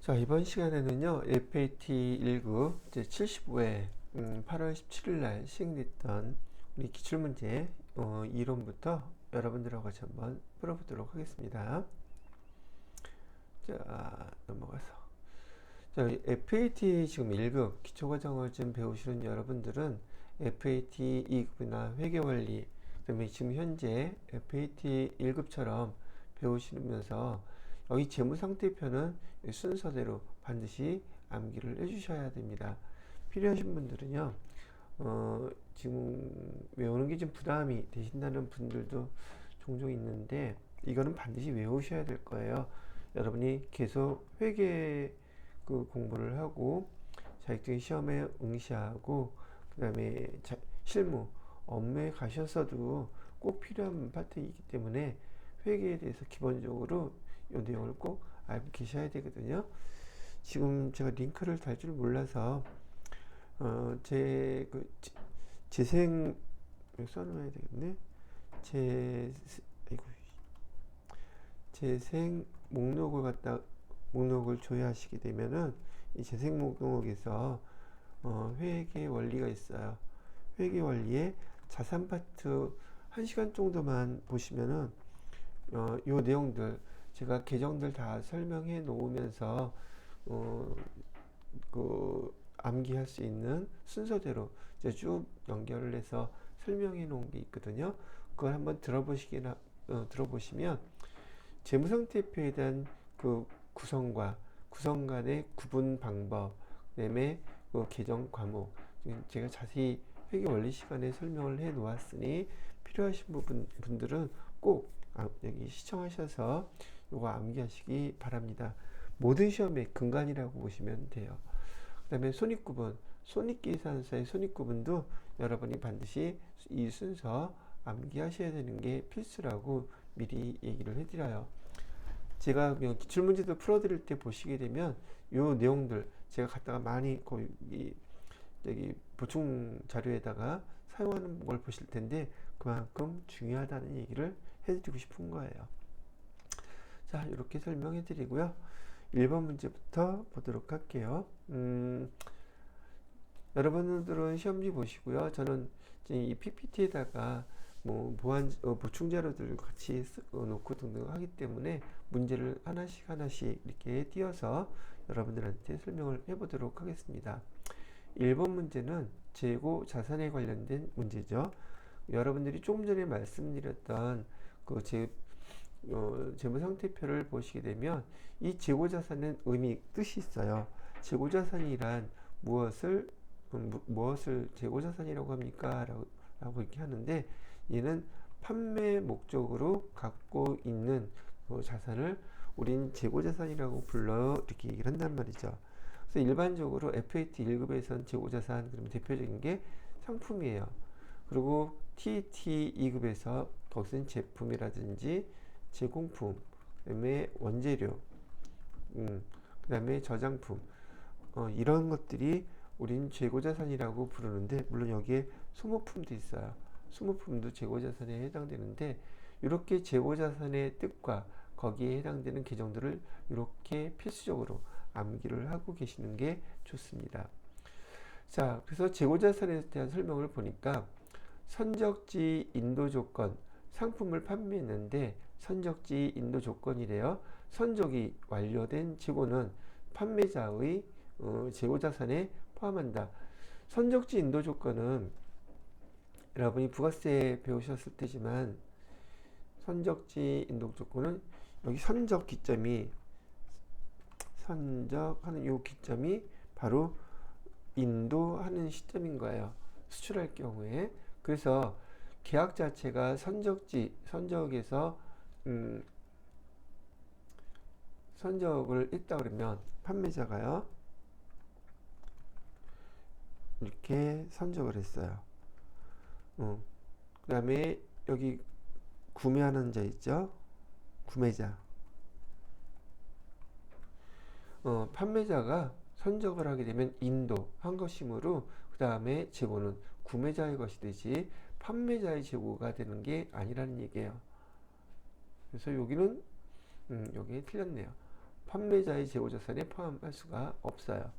자, 이번 시간에는요, FAT 1급 제 75회 8월 17일 날 시행됐던 우리 기출문제 이론부터 여러분들하고 같이 한번 풀어보도록 하겠습니다. 자, 넘어가서. 자, FAT 지금 1급 기초과정을 좀 배우시는 여러분들은 FAT 2급이나 회계원리, 그다음에 지금 현재 FAT 1급처럼 배우시면서 여기 재무상태표는 순서대로 반드시 암기를 해주셔야 됩니다. 필요하신 분들은요, 지금 외우는 게 좀 부담이 되신다는 분들도 종종 있는데, 이거는 반드시 외우셔야 될 거예요. 여러분이 계속 회계 공부를 하고, 자격증 시험에 응시하고, 그 다음에 실무, 업무에 가셔서도 꼭 필요한 파트이기 때문에 회계에 대해서 기본적으로 이 내용을 꼭 알고 계셔야 되거든요. 지금 제가 링크를 달 줄 몰라서 재생 써놔야 되겠네. 아이고, 재생 목록을 조회하시게 되면은 이 재생 목록에서 회계 원리가 있어요. 회계 원리에 자산 파트 1시간 정도만 보시면은 요 내용들 제가 계정들 다 설명해 놓으면서 암기할 수 있는 순서대로 이제 쭉 연결을 해서 설명해 놓은 게 있거든요. 그걸 한번 들어보시면 재무상태표에 대한 구성 간의 구분 방법, 그다음에 계정 과목 제가 자세히 회계 원리 시간에 설명을 해 놓았으니 필요하신 분들은 꼭 여기 시청하셔서 요거 암기하시기 바랍니다. 모든 시험의 근간이라고 보시면 돼요. 그 다음에 손익구분, 손익계산서의 손익구분도 여러분이 반드시 이 순서 암기하셔야 되는 게 필수라고 미리 얘기를 해드려요. 제가 기출문제도 풀어드릴 때 보시게 되면 요 내용들 제가 갖다가 많이 여기 보충 자료에다가 사용하는 걸 보실 텐데 그만큼 중요하다는 얘기를 해드리고 싶은 거예요. 자, 이렇게 설명해 드리고요. 1번 문제부터 보도록 할게요. 여러분들은 시험지 보시고요. 저는 이 PPT에다가 보충 자료들 같이 놓고 등등 하기 때문에 문제를 하나씩 이렇게 띄어서 여러분들한테 설명을 해보도록 하겠습니다. 1번 문제는 재고 자산에 관련된 문제죠. 여러분들이 조금 전에 말씀드렸던 재무상태표를 보시게 되면 이 재고자산은 뜻이 있어요. 재고자산이란 무엇을 재고자산이라고 합니까? 라고 이렇게 하는데 얘는 판매 목적으로 갖고 있는 자산을 우린 재고자산이라고 불러 이렇게 얘기를 한단 말이죠. 그래서 일반적으로 FAT 1급에서는 재고자산 그러면 대표적인 게 상품이에요. 그리고 TT 2급에서 거기서는 제품이라든지 제공품, 그다음에 원재료, 그다음에 저장품 이런 것들이 우린 재고자산이라고 부르는데 물론 여기에 소모품도 있어요. 소모품도 재고자산에 해당되는데 이렇게 재고자산의 뜻과 거기에 해당되는 계정들을 이렇게 필수적으로 암기를 하고 계시는 게 좋습니다. 자, 그래서 재고자산에 대한 설명을 보니까 선적지 인도 조건, 상품을 판매했는데 선적지 인도 조건이래요. 선적이 완료된 재고는 판매자의 재고자산에 포함한다. 선적지 인도 조건은 여러분이 부가세 배우셨을 때지만 선적지 인도 조건은 여기 선적하는 이 기점이 바로 인도하는 시점인 거예요. 수출할 경우에. 그래서 계약 자체가 선적에서 선적을 했다 그러면 판매자가요 이렇게 선적을 했어요. 그 다음에 여기 구매하는 자 있죠? 구매자. 판매자가 선적을 하게 되면 인도한 것이므로 그 다음에 재고는 구매자의 것이 되지 판매자의 재고가 되는 게 아니라는 얘기예요. 그래서 여기는 여기 틀렸네요. 판매자의 재고자산에 포함할 수가 없어요.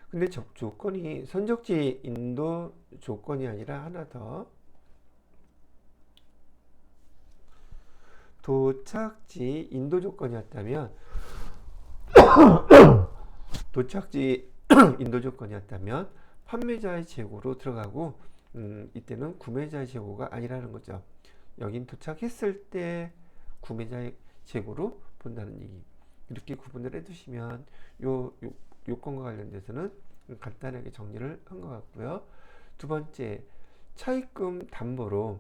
근데 조건이 선적지 인도 조건이 아니라 하나 더, 도착지 인도 조건이었다면 도착지 인도 조건이었다면 판매자의 재고로 들어가고, 이때는 구매자의 재고가 아니라는 거죠. 여긴 도착했을 때 구매자의 재고로 본다는 얘기. 이렇게 구분을 해두시면 요 요건과 관련돼서는 간단하게 정리를 한 것 같고요. 두 번째, 차입금 담보로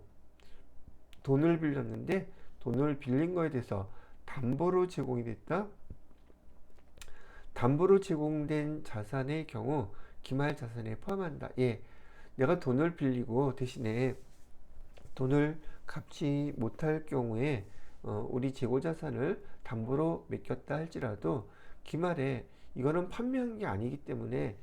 돈을 빌렸는데 돈을 빌린 거에 대해서 담보로 제공이 됐다. 담보로 제공된 자산의 경우 기말 자산에 포함한다. 예, 내가 돈을 빌리고 대신에 돈을 갚지 못할 경우에 우리 재고자산을 담보로 맡겼다 할지라도 기말에 이거는 판매한 게 아니기 때문에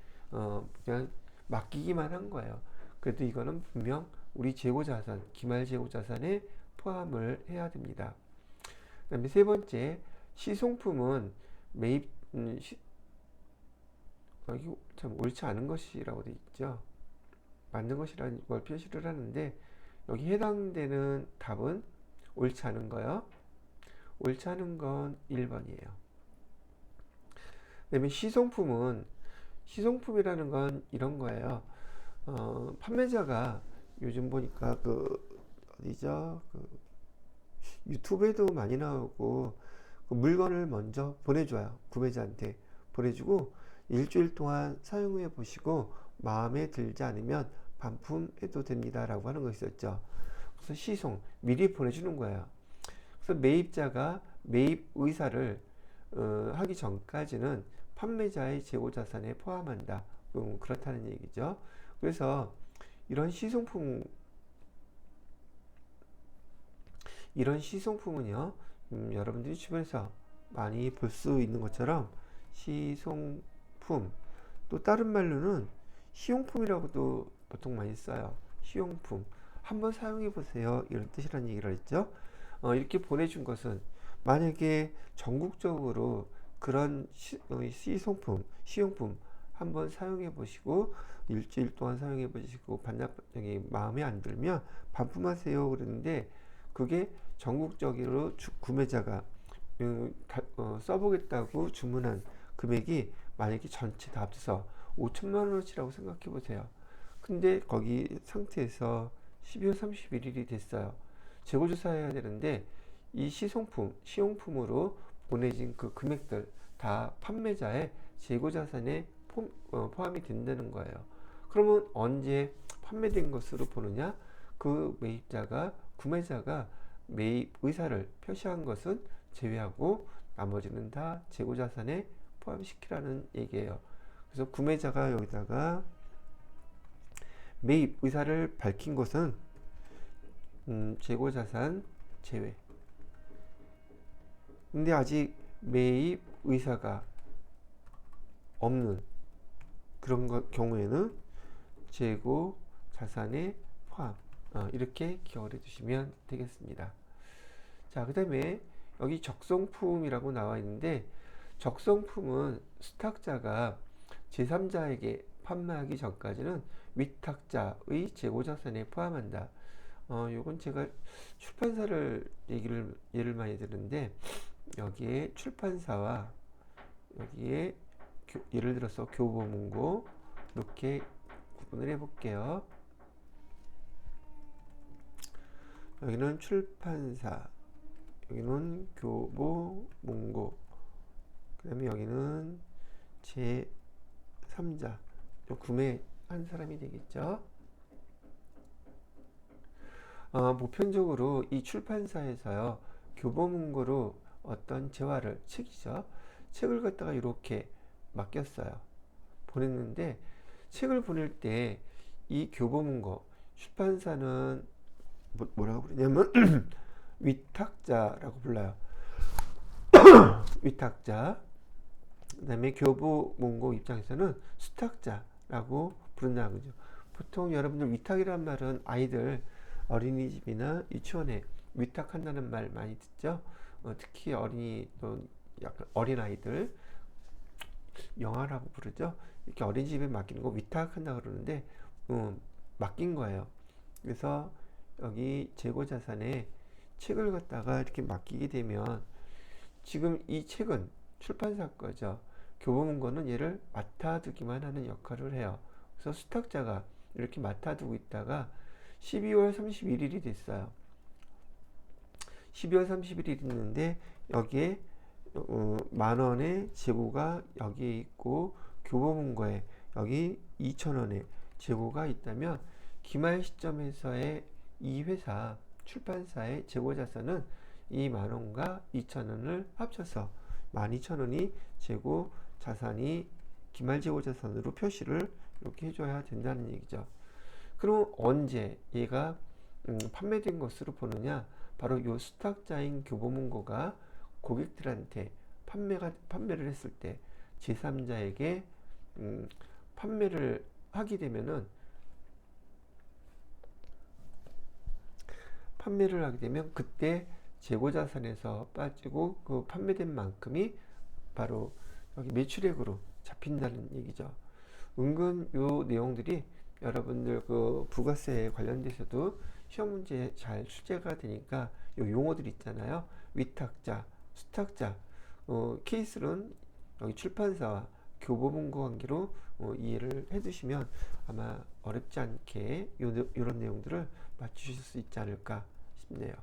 그냥 맡기기만 한 거예요. 그래도 이거는 분명 우리 재고자산, 기말 재고자산에 포함을 해야 됩니다. 그 다음에 세 번째, 시송품은 매입 이거 참 옳지 않은 것이라고 되어 있죠. 맞는 것이라는 걸 표시를 하는데 여기 해당되는 답은 옳지 않은 거요. 옳지 않은 건 1번이에요. 그 다음에 시송품이라는 건 이런 거예요. 판매자가 요즘 보니까 어디죠? 유튜브에도 많이 나오고 그 물건을 먼저 보내줘요. 구매자한테 보내주고 일주일 동안 사용해 보시고 마음에 들지 않으면 반품해도 됩니다 라고 하는 거 있었죠. 그래서 시송 미리 보내주는 거예요. 그래서 매입자가 매입 의사를 하기 전까지는 판매자의 재고자산에 포함한다. 그렇다는 얘기죠. 그래서 이런 시송품은요, 여러분들이 주변에서 많이 볼 수 있는 것처럼 시송품, 또 다른 말로는 시용품이라고도 보통 많이 써요. 시용품, 한번 사용해 보세요, 이런 뜻이라는 얘기를 했죠. 이렇게 보내준 것은 만약에 전국적으로 그런 시용품 한번 사용해 보시고 일주일 동안 사용해 보시고 반납이 마음에 안 들면 반품하세요 그러는데, 그게 전국적으로 구매자가 써보겠다고 주문한 금액이 만약에 전체 다 합쳐서 5천만 원어치라고 생각해 보세요. 근데 거기 상태에서 12월 31일이 됐어요. 재고조사해야 되는데 이 시용품으로 보내진 그 금액들 다 판매자의 재고자산에 포함이 된다는 거예요. 그러면 언제 판매된 것으로 보느냐? 그 구매자가 매입 의사를 표시한 것은 제외하고 나머지는 다 재고자산에 포함시키라는 얘기예요. 그래서 구매자가 여기다가 매입 의사를 밝힌 것은 재고자산 제외. 근데 아직 매입 의사가 없는 그런 경우에는 재고 자산에 포함, 이렇게 기억을 해주시면 되겠습니다. 자, 그 다음에 여기 적성품이라고 나와 있는데, 적성품은 수탁자가 제3자에게 판매하기 전까지는 위탁자의 재고자산에 포함한다. 요건 제가 출판사를 예를 많이 드는데, 여기에 출판사와 여기에 예를 들어서 교보문고 이렇게 구분을 해 볼게요. 여기는 출판사, 여기는 교보문고, 그 다음에 여기는 제3자, 구매한 사람이 되겠죠. 보편적으로 이 출판사에서요, 교보문고로 어떤 책을 갖다가 이렇게 맡겼어요. 보냈는데, 책을 보낼 때 이 교보문고 출판사는 뭐라고 부르냐면 위탁자라고 불러요. 위탁자. 그 다음에 교보문고 입장에서는 수탁자라고 부른다는 거죠. 보통 여러분들 위탁이란 말은 아이들 어린이집이나 유치원에 위탁한다는 말 많이 듣죠. 특히 어린이 또 약간 어린 아이들 영아라고 부르죠. 이렇게 어린이집에 맡기는 거 위탁한다 그러는데 맡긴 거예요. 그래서 여기 재고자산에 책을 갖다가 이렇게 맡기게 되면 지금 이 책은 출판사 거죠. 교보문고는 얘를 맡아두기만 하는 역할을 해요. 그래서 수탁자가 이렇게 맡아두고 있다가 12월 31일이 됐어요. 12월 31일이 있는데 여기에 10,000원의 재고가 여기에 있고 교보문고에 여기 2,000원의 재고가 있다면 기말 시점에서의 이 회사 출판사의 재고자산은 이 10,000원과 2,000원을 합쳐서 12,000원이 재고 자산이 기말 재고자산으로 표시를 이렇게 해줘야 된다는 얘기죠. 그럼 언제 얘가 판매된 것으로 보느냐? 바로 이 수탁자인 교보문고가 고객들한테 판매를 했을 때 제3자에게 판매를 하게 되면은 그때 재고자산에서 빠지고 그 판매된 만큼이 바로 여기 매출액으로 잡힌다는 얘기죠. 은근 요 내용들이 여러분들 그 부가세에 관련돼서도 시험 문제에 잘 출제가 되니까 요 용어들 있잖아요. 위탁자, 수탁자, 케이스는 여기 출판사와 교보문고 관계로 이해를 해두시면 아마 어렵지 않게 요런 내용들을 맞추실 수 있지 않을까 싶네요.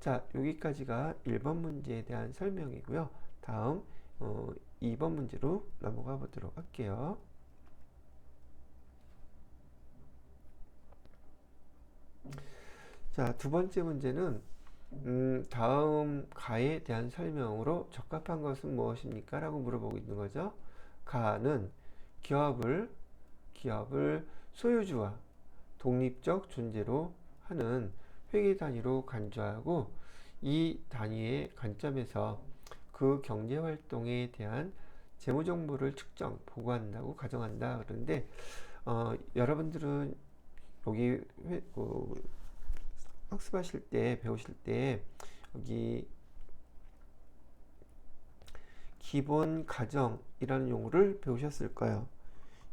자, 여기까지가 1번 문제에 대한 설명이고요. 다음 2번 문제로 넘어가 보도록 할게요. 자, 두 번째 문제는 다음 가에 대한 설명으로 적합한 것은 무엇입니까? 라고 물어보고 있는 거죠. 가는 기업을 소유주와 독립적 존재로 하는 회계 단위로 간주하고 이 단위의 관점에서 그 경제 활동에 대한 재무 정보를 측정, 보고한다고 가정한다. 그런데 여러분들은 여기 학습하실 때 배우실 때 여기 기본 가정이라는 용어를 배우셨을 거예요.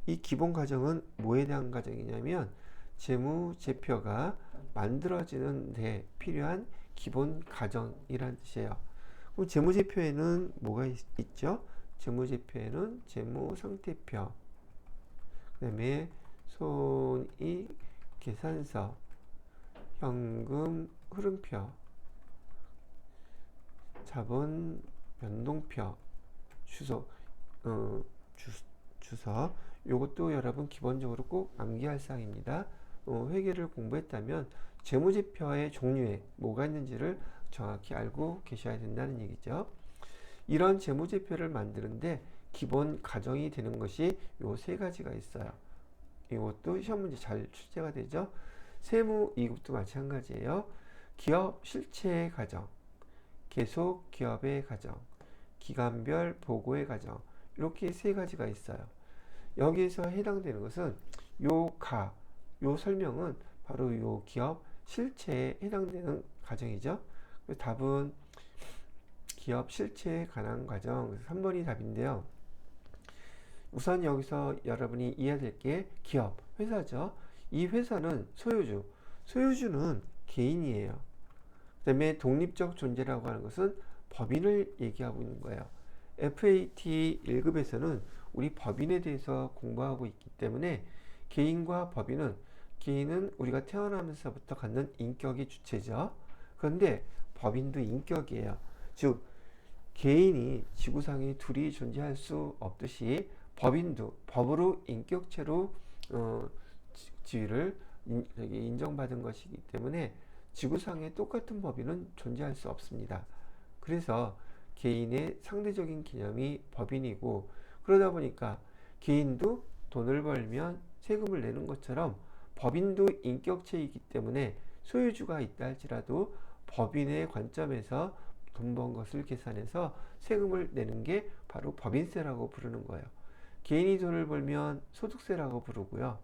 이 기본 가정은 뭐에 대한 가정이냐면 재무제표가 만들어지는 데 필요한 기본 가정이라는 뜻이에요. 그럼 재무제표에는 뭐가 있죠? 재무제표에는 재무상태표, 그 다음에 손익 계산서, 현금 흐름표, 자본 변동표, 주소, 주서. 요것도 여러분 기본적으로 꼭 암기할 사항입니다. 회계를 공부했다면 재무제표의 종류에 뭐가 있는지를 정확히 알고 계셔야 된다는 얘기죠. 이런 재무제표를 만드는데 기본 가정이 되는 것이 요 세 가지가 있어요. 이것도 시험 문제 잘 출제가 되죠. 세무 이것도 마찬가지예요. 기업 실체의 가정, 계속 기업의 가정, 기간별 보고의 가정, 이렇게 세 가지가 있어요. 여기에서 해당되는 것은 요 설명은 바로 요 기업 실체에 해당되는 가정이죠. 답은 기업 실체에 관한 가정 3번이 답인데요. 우선 여기서 여러분이 이해해야 될 게 기업, 회사죠. 이 회사는 소유주는 개인이에요. 그 다음에 독립적 존재라고 하는 것은 법인을 얘기하고 있는 거예요. FAT 1급에서는 우리 법인에 대해서 공부하고 있기 때문에 개인과 개인은 우리가 태어나면서부터 갖는 인격이 주체죠. 그런데 법인도 인격이에요. 즉 개인이 지구상에 둘이 존재할 수 없듯이 법인도 법으로 인격체로 지위를 인정받은 것이기 때문에 지구상에 똑같은 법인은 존재할 수 없습니다. 그래서 개인의 상대적인 개념이 법인이고, 그러다 보니까 개인도 돈을 벌면 세금을 내는 것처럼 법인도 인격체이기 때문에 소유주가 있다 할지라도 법인의 관점에서 돈 번 것을 계산해서 세금을 내는 게 바로 법인세라고 부르는 거예요. 개인이 돈을 벌면 소득세라고 부르고요.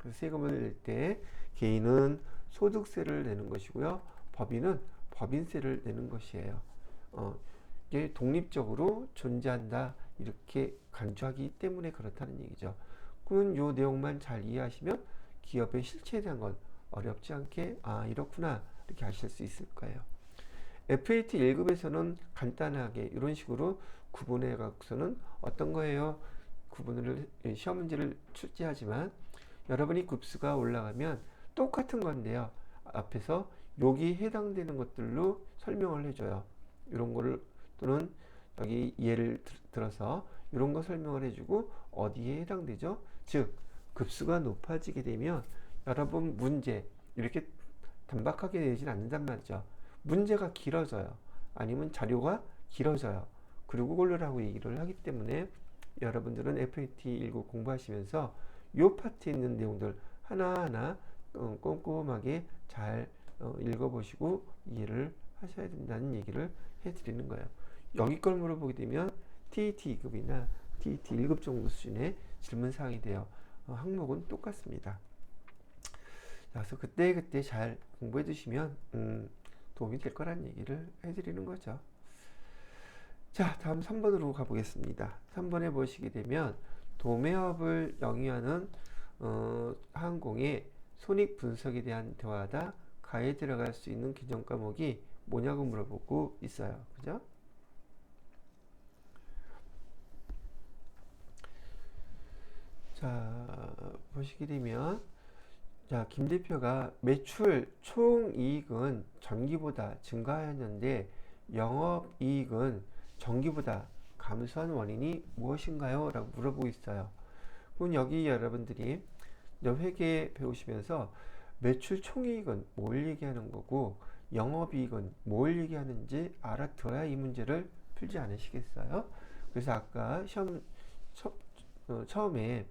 그래서 세금을 낼 때 개인은 소득세를 내는 것이고요. 법인은 법인세를 내는 것이에요. 이게 독립적으로 존재한다 이렇게 간주하기 때문에 그렇다는 얘기죠. 그러면 이 내용만 잘 이해하시면 기업의 실체에 대한 건 어렵지 않게 이렇구나 이렇게 아실 수 있을 거예요. FAT 1급에서는 간단하게 이런 식으로 구분해 갖고서는 어떤 거예요? 구분을 시험 문제를 출제하지만 여러분이 급수가 올라가면 똑같은 건데요. 앞에서 여기 해당되는 것들로 설명을 해줘요. 이런 거를 또는 여기 예를 들어서 이런 거 설명을 해주고 어디에 해당되죠? 즉 급수가 높아지게 되면 여러분 문제 이렇게 단박하게 내진 않는단 말이죠. 문제가 길어져요. 아니면 자료가 길어져요. 그리고 그걸로라고 얘기를 하기 때문에 여러분들은 FAT 19 공부하시면서 이 파트에 있는 내용들 하나하나 꼼꼼하게 잘 읽어보시고 이해를 하셔야 된다는 얘기를 해드리는 거예요. 여기 걸 물어보게 되면 TET 2급이나 TET 1급 정도 수준의 질문 사항이 돼요. 항목은 똑같습니다. 그래서 그때 잘 공부해 두시면 도움이 될 거란 얘기를 해드리는 거죠. 자, 다음 3번으로 가보겠습니다. 3번에 보시게 되면 도매업을 영위하는 항공의 손익 분석에 대한 대화다 가에 들어갈 수 있는 기존 과목이 뭐냐고 물어보고 있어요. 그죠? 자, 보시게 되면 자, 김 대표가 매출 총이익은 전기보다 증가하였는데 영업이익은 전기보다 감소한 원인이 무엇인가요? 라고 물어보고 있어요. 그럼 여기 여러분들이 회계 배우시면서 매출 총이익은 뭘 얘기하는 거고 영업이익은 뭘 얘기하는지 알아들어야 이 문제를 풀지 않으시겠어요? 그래서 아까 시험 처음에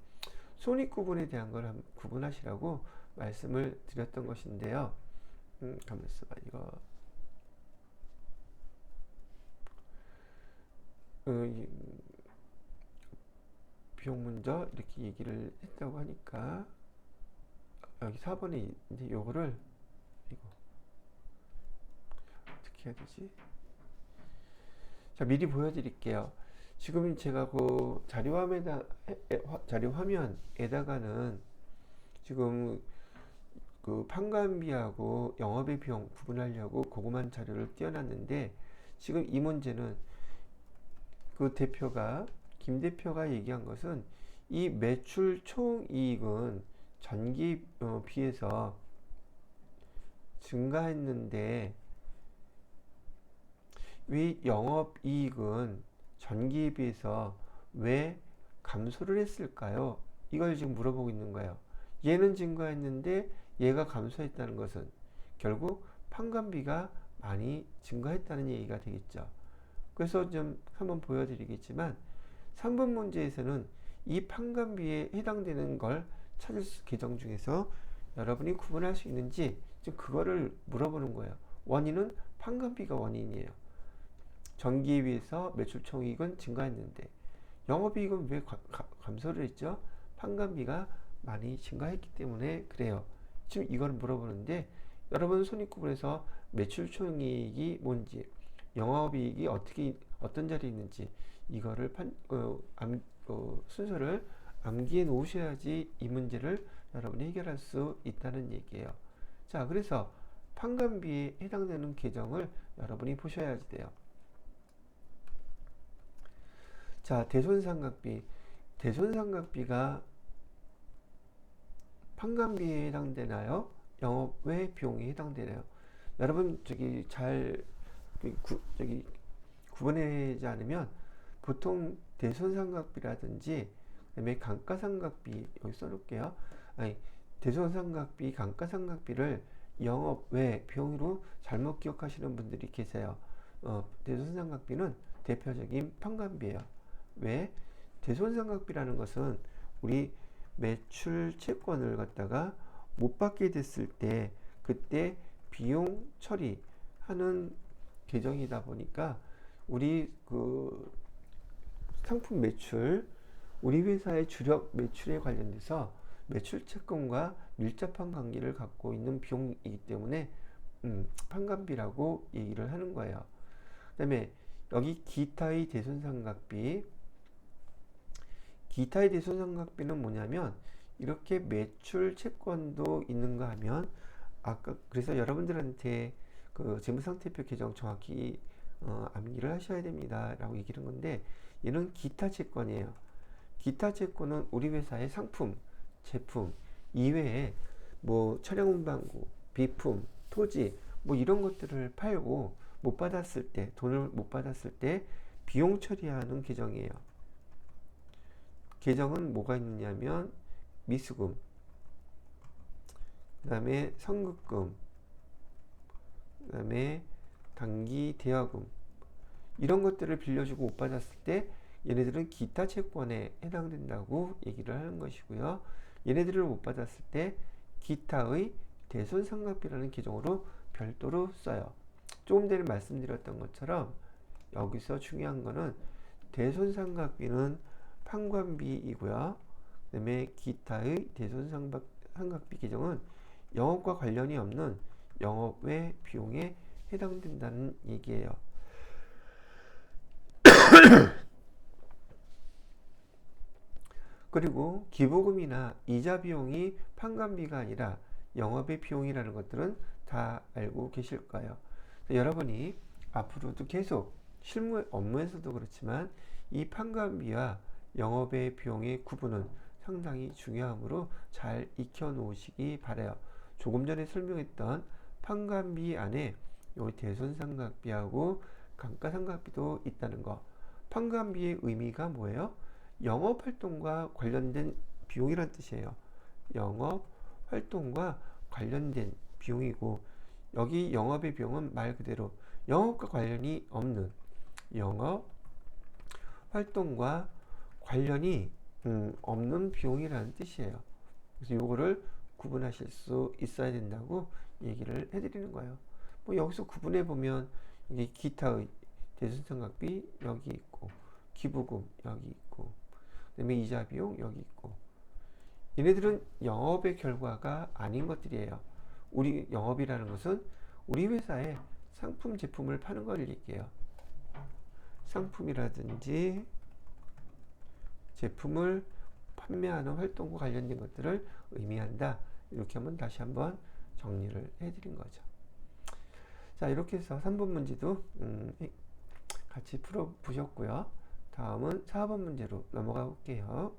손익구분에 대한 걸 구분하시라고 말씀을 드렸던 것인데요. 가만 있어봐. 이거 비용 문서 이렇게 얘기를 했다고 하니까 여기 4번에 이제 요거를 이거 어떻게 해야 되지? 자, 미리 보여드릴게요. 지금 제가 그 자료 화면에다가는 지금 그 판관비하고 영업의 비용 구분하려고 그것만 자료를 띄워놨는데 지금 이 문제는 그 김 대표가 얘기한 것은 이 매출 총이익은 전기 비해서 증가했는데 왜 영업이익은 전기에 비해서 왜 감소를 했을까요? 이걸 지금 물어보고 있는 거예요. 얘는 증가했는데 얘가 감소했다는 것은 결국 판관비가 많이 증가했다는 얘기가 되겠죠. 그래서 좀 한번 보여드리겠지만 3번 문제에서는 이 판관비에 해당되는 걸 찾을 계정 중에서 여러분이 구분할 수 있는지 지금 그거를 물어보는 거예요. 원인은 판관비가 원인이에요. 전기에 비해서 매출 총이익은 증가했는데 영업이익은 왜 감소를 했죠? 판관비가 많이 증가했기 때문에 그래요. 지금 이걸 물어보는데 여러분 손익구분에서 매출 총이익이 뭔지 영업이익이 어떤 자리에 있는지 이거를 순서를 암기해 놓으셔야지 이 문제를 여러분이 해결할 수 있다는 얘기예요. 자, 그래서 판관비에 해당되는 계정을 여러분이 보셔야지 돼요. 자, 대손상각비. 대손상각비가 판관비에 해당되나요? 영업 외 비용에 해당되나요? 여러분 저기 잘 구분하지 않으면 보통 대손상각비라든지 그다음에 감가상각비 여기 써놓을게요. 아니, 대손상각비, 감가상각비를 영업 외 비용으로 잘못 기억하시는 분들이 계세요. 대손상각비는 대표적인 판관비예요. 왜? 대손상각비라는 것은 우리 매출 채권을 갖다가 못 받게 됐을 때 그때 비용 처리하는 계정이다 보니까 우리 그 상품 매출, 우리 회사의 주력 매출에 관련돼서 매출 채권과 밀접한 관계를 갖고 있는 비용이기 때문에 판관비라고 얘기를 하는 거예요. 그 다음에 여기 기타의 대손상각비, 기타의 대손상각비는 뭐냐면 이렇게 매출 채권도 있는가 하면 아까 그래서 여러분들한테 그 재무상태표 계정 정확히 암기를 하셔야 됩니다 라고 얘기를 한 건데, 얘는 기타 채권이에요. 기타 채권은 우리 회사의 상품, 제품 이외에 뭐 촬영 운반구, 비품, 토지 뭐 이런 것들을 팔고 못 받았을 때, 돈을 못 받았을 때 비용 처리하는 계정이에요. 계정은 뭐가 있느냐면 미수금, 그 다음에 선급금, 그 다음에 단기 대여금, 이런 것들을 빌려주고 못 받았을 때 얘네들은 기타 채권에 해당된다고 얘기를 하는 것이고요. 얘네들을 못 받았을 때 기타의 대손상각비라는 계정으로 별도로 써요. 조금 전에 말씀드렸던 것처럼 여기서 중요한 거는 대손상각비는 판관비이고요. 그 다음에 기타의 대손상각비 계정은 영업과 관련이 없는 영업 외 비용에 해당된다는 얘기예요. 그리고 기부금이나 이자 비용이 판관비가 아니라 영업의 비용이라는 것들은 다 알고 계실 거예요. 여러분이 앞으로도 계속 실무 업무에서도 그렇지만 이 판관비와 영업의 비용의 구분은 상당히 중요하므로 잘 익혀 놓으시기 바라요. 조금 전에 설명했던 판관비 안에 요 대손상각비하고 감가상각비도 있다는 거. 판관비의 의미가 뭐예요? 영업활동과 관련된 비용이란 뜻이에요. 영업활동과 관련된 비용이고, 여기 영업의 비용은 말 그대로 영업과 관련이 없는 영업활동과 관련이 없는 비용이라는 뜻이에요. 그래서 이거를 구분하실 수 있어야 된다고 얘기를 해드리는 거예요. 뭐 여기서 구분해 보면 여기 기타의 대손상각비 여기 있고, 기부금 여기 있고, 그다음에 이자 비용 여기 있고, 얘네들은 영업의 결과가 아닌 것들이에요. 우리 영업이라는 것은 우리 회사에 상품 제품을 파는 걸 얘기해요. 상품이라든지 제품을 판매하는 활동과 관련된 것들을 의미한다. 이렇게 하면 다시 한번 정리를 해드린 거죠. 자, 이렇게 해서 3번 문제도 같이 풀어 보셨고요. 다음은 4번 문제로 넘어가 볼게요.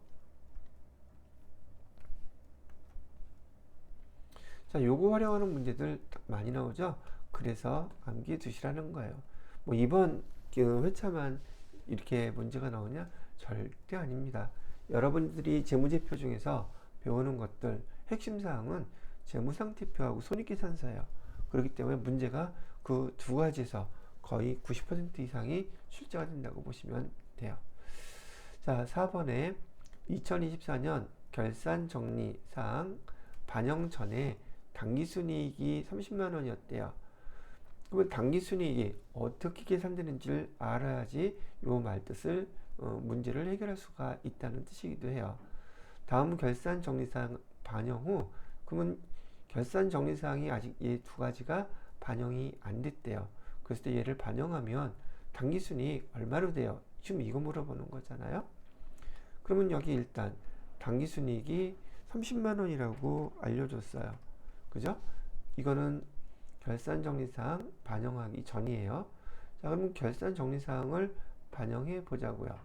자, 요거 활용하는 문제들 많이 나오죠. 그래서 암기해 두시라는 거예요. 뭐 이번 회차만 이렇게 문제가 나오냐? 절대 아닙니다. 여러분들이 재무제표 중에서 배우는 것들 핵심 사항은 재무상태표하고 손익계산서예요. 그렇기 때문에 문제가 그 두 가지에서 거의 90% 이상이 출제가 된다고 보시면 돼요. 자, 4번에 2024년 결산정리사항 반영 전에 당기순이익이 30만 원이었대요. 그러면 당기순이익이 어떻게 계산되는지를 알아야지 요 말뜻을 문제를 해결할 수가 있다는 뜻이기도 해요. 다음 결산정리사항 반영 후, 그러면 결산정리사항이 아직 이 두 가지가 반영이 안 됐대요. 그래서 얘를 반영하면 당기순이익 얼마로 돼요? 지금 이거 물어보는 거잖아요. 그러면 여기 일단 당기순이익이 30만 원이라고 알려줬어요. 그죠? 이거는 결산정리사항 반영하기 전이에요. 자, 그럼 결산정리사항을 반영해 보자고요.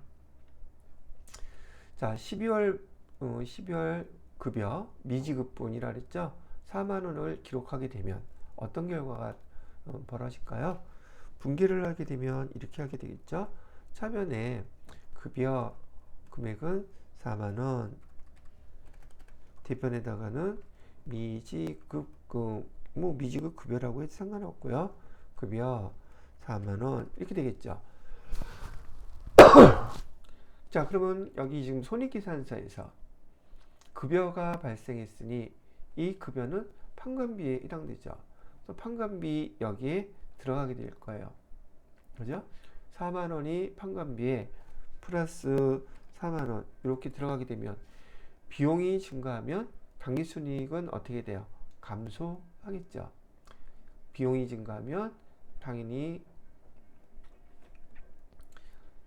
자, 12월 급여 미지급분이라 그랬죠? 4만 원을 기록하게 되면 어떤 결과가 벌어질까요? 분기를 하게 되면 이렇게 하게 되겠죠? 차변에 급여 금액은 4만 원, 대변에다가는 미지급 뭐 미지급 급여라고 해도 상관없고요. 급여 4만 원 이렇게 되겠죠. 자, 그러면 여기 지금 손익계산서에서 급여가 발생했으니 이 급여는 판관비에 해당되죠. 그래서 판관비 여기에 들어가게 될 거예요. 그죠? 4만 원이 판관비에 플러스 4만 원 이렇게 들어가게 되면 비용이 증가하면 당기순이익은 어떻게 돼요? 감소하겠죠. 비용이 증가하면 당연히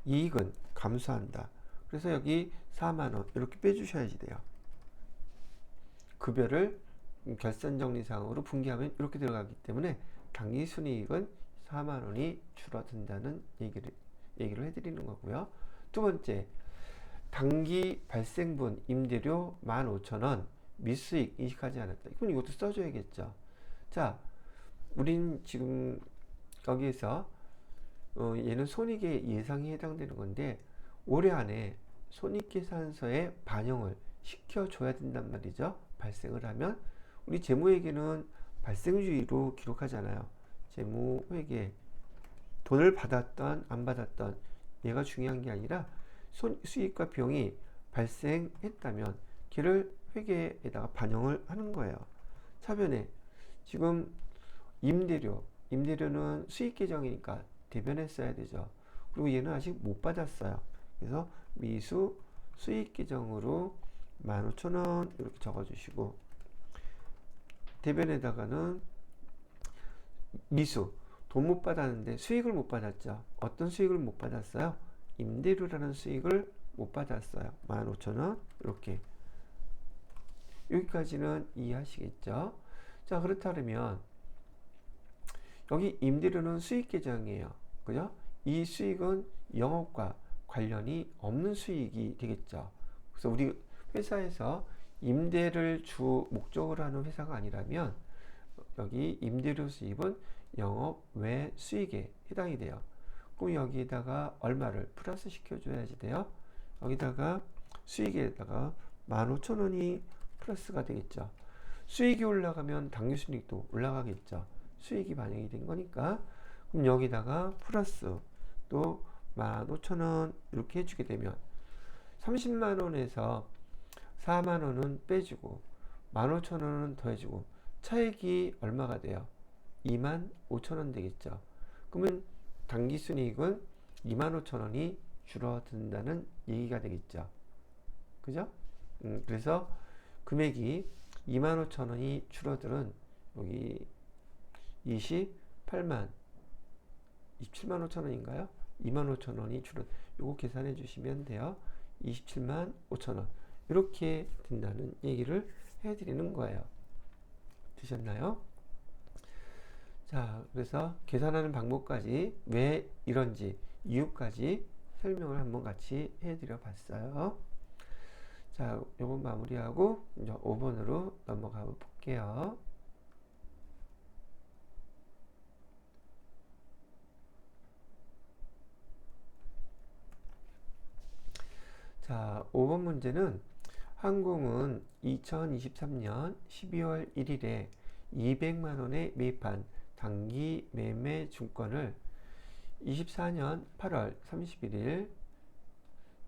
이익은 감소한다. 그래서 여기 4만원 이렇게 빼주셔야지 돼요. 급여를 결산정리상으로 분기하면 이렇게 들어가기 때문에 당기순이익은 4만원이 줄어든다는 얘기를 해드리는 거고요. 두 번째, 당기 발생분 임대료 15,000원 미수익 인식하지 않았다. 이건 이것도 써줘야겠죠. 자, 우린 지금 여기에서 얘는 손익의 예상이 해당되는 건데 올해 안에 손익계산서에 반영을 시켜줘야 된단 말이죠. 발생을 하면 우리 재무회계는 발생주의로 기록하잖아요. 재무회계 돈을 받았던 안 받았던 얘가 중요한 게 아니라 수익과 비용이 발생했다면 걔를 회계에다가 반영을 하는 거예요. 차변에 지금 임대료는 수익 계정이니까 대변에 써야 되죠. 그리고 얘는 아직 못 받았어요. 그래서 미수 수익 계정으로 15,000원 이렇게 적어주시고 대변에다가는 미수 돈 못 받았는데 수익을 못 받았죠. 어떤 수익을 못 받았어요? 임대료라는 수익을 못 받았어요. 15,000원 이렇게 여기까지는 이해하시겠죠? 자, 그렇다면 여기 임대료는 수익 계정이에요. 그죠? 이 수익은 영업과 관련이 없는 수익이 되겠죠. 그래서 우리 회사에서 임대를 주 목적으로 하는 회사가 아니라면 여기 임대료 수입은 영업 외 수익에 해당이 돼요. 그럼 여기에다가 얼마를 플러스 시켜줘야지 돼요. 여기다가 수익에다가 15,000원이 플러스가 되겠죠. 수익이 올라가면 당기순이익도 올라가겠죠. 수익이 반영이 된 거니까. 그럼 여기다가 플러스 또 15,000원 이렇게 해주게 되면 30만원에서 4만원은 빼주고 15,000원은 더해주고 차익이 얼마가 돼요? 25,000원 되겠죠. 그러면 당기순이익은 25,000원이 줄어든다는 얘기가 되겠죠. 그죠? 그래서 금액이 25,000원이 줄어드는 여기 27만 5천원인가요? 25,000원이 줄어 요거 계산해 주시면 돼요. 27만 5천원 이렇게 된다는 얘기를 해드리는 거예요. 되셨나요? 자, 그래서 계산하는 방법까지 왜 이런지 이유까지 설명을 한번 같이 해드려 봤어요. 자, 요거 마무리하고 이제 5번으로 넘어가 볼게요. 자, 5번 문제는 항공은 2023년 12월 1일에 200만원에 매입한 단기 매매 증권을 24년 8월 31일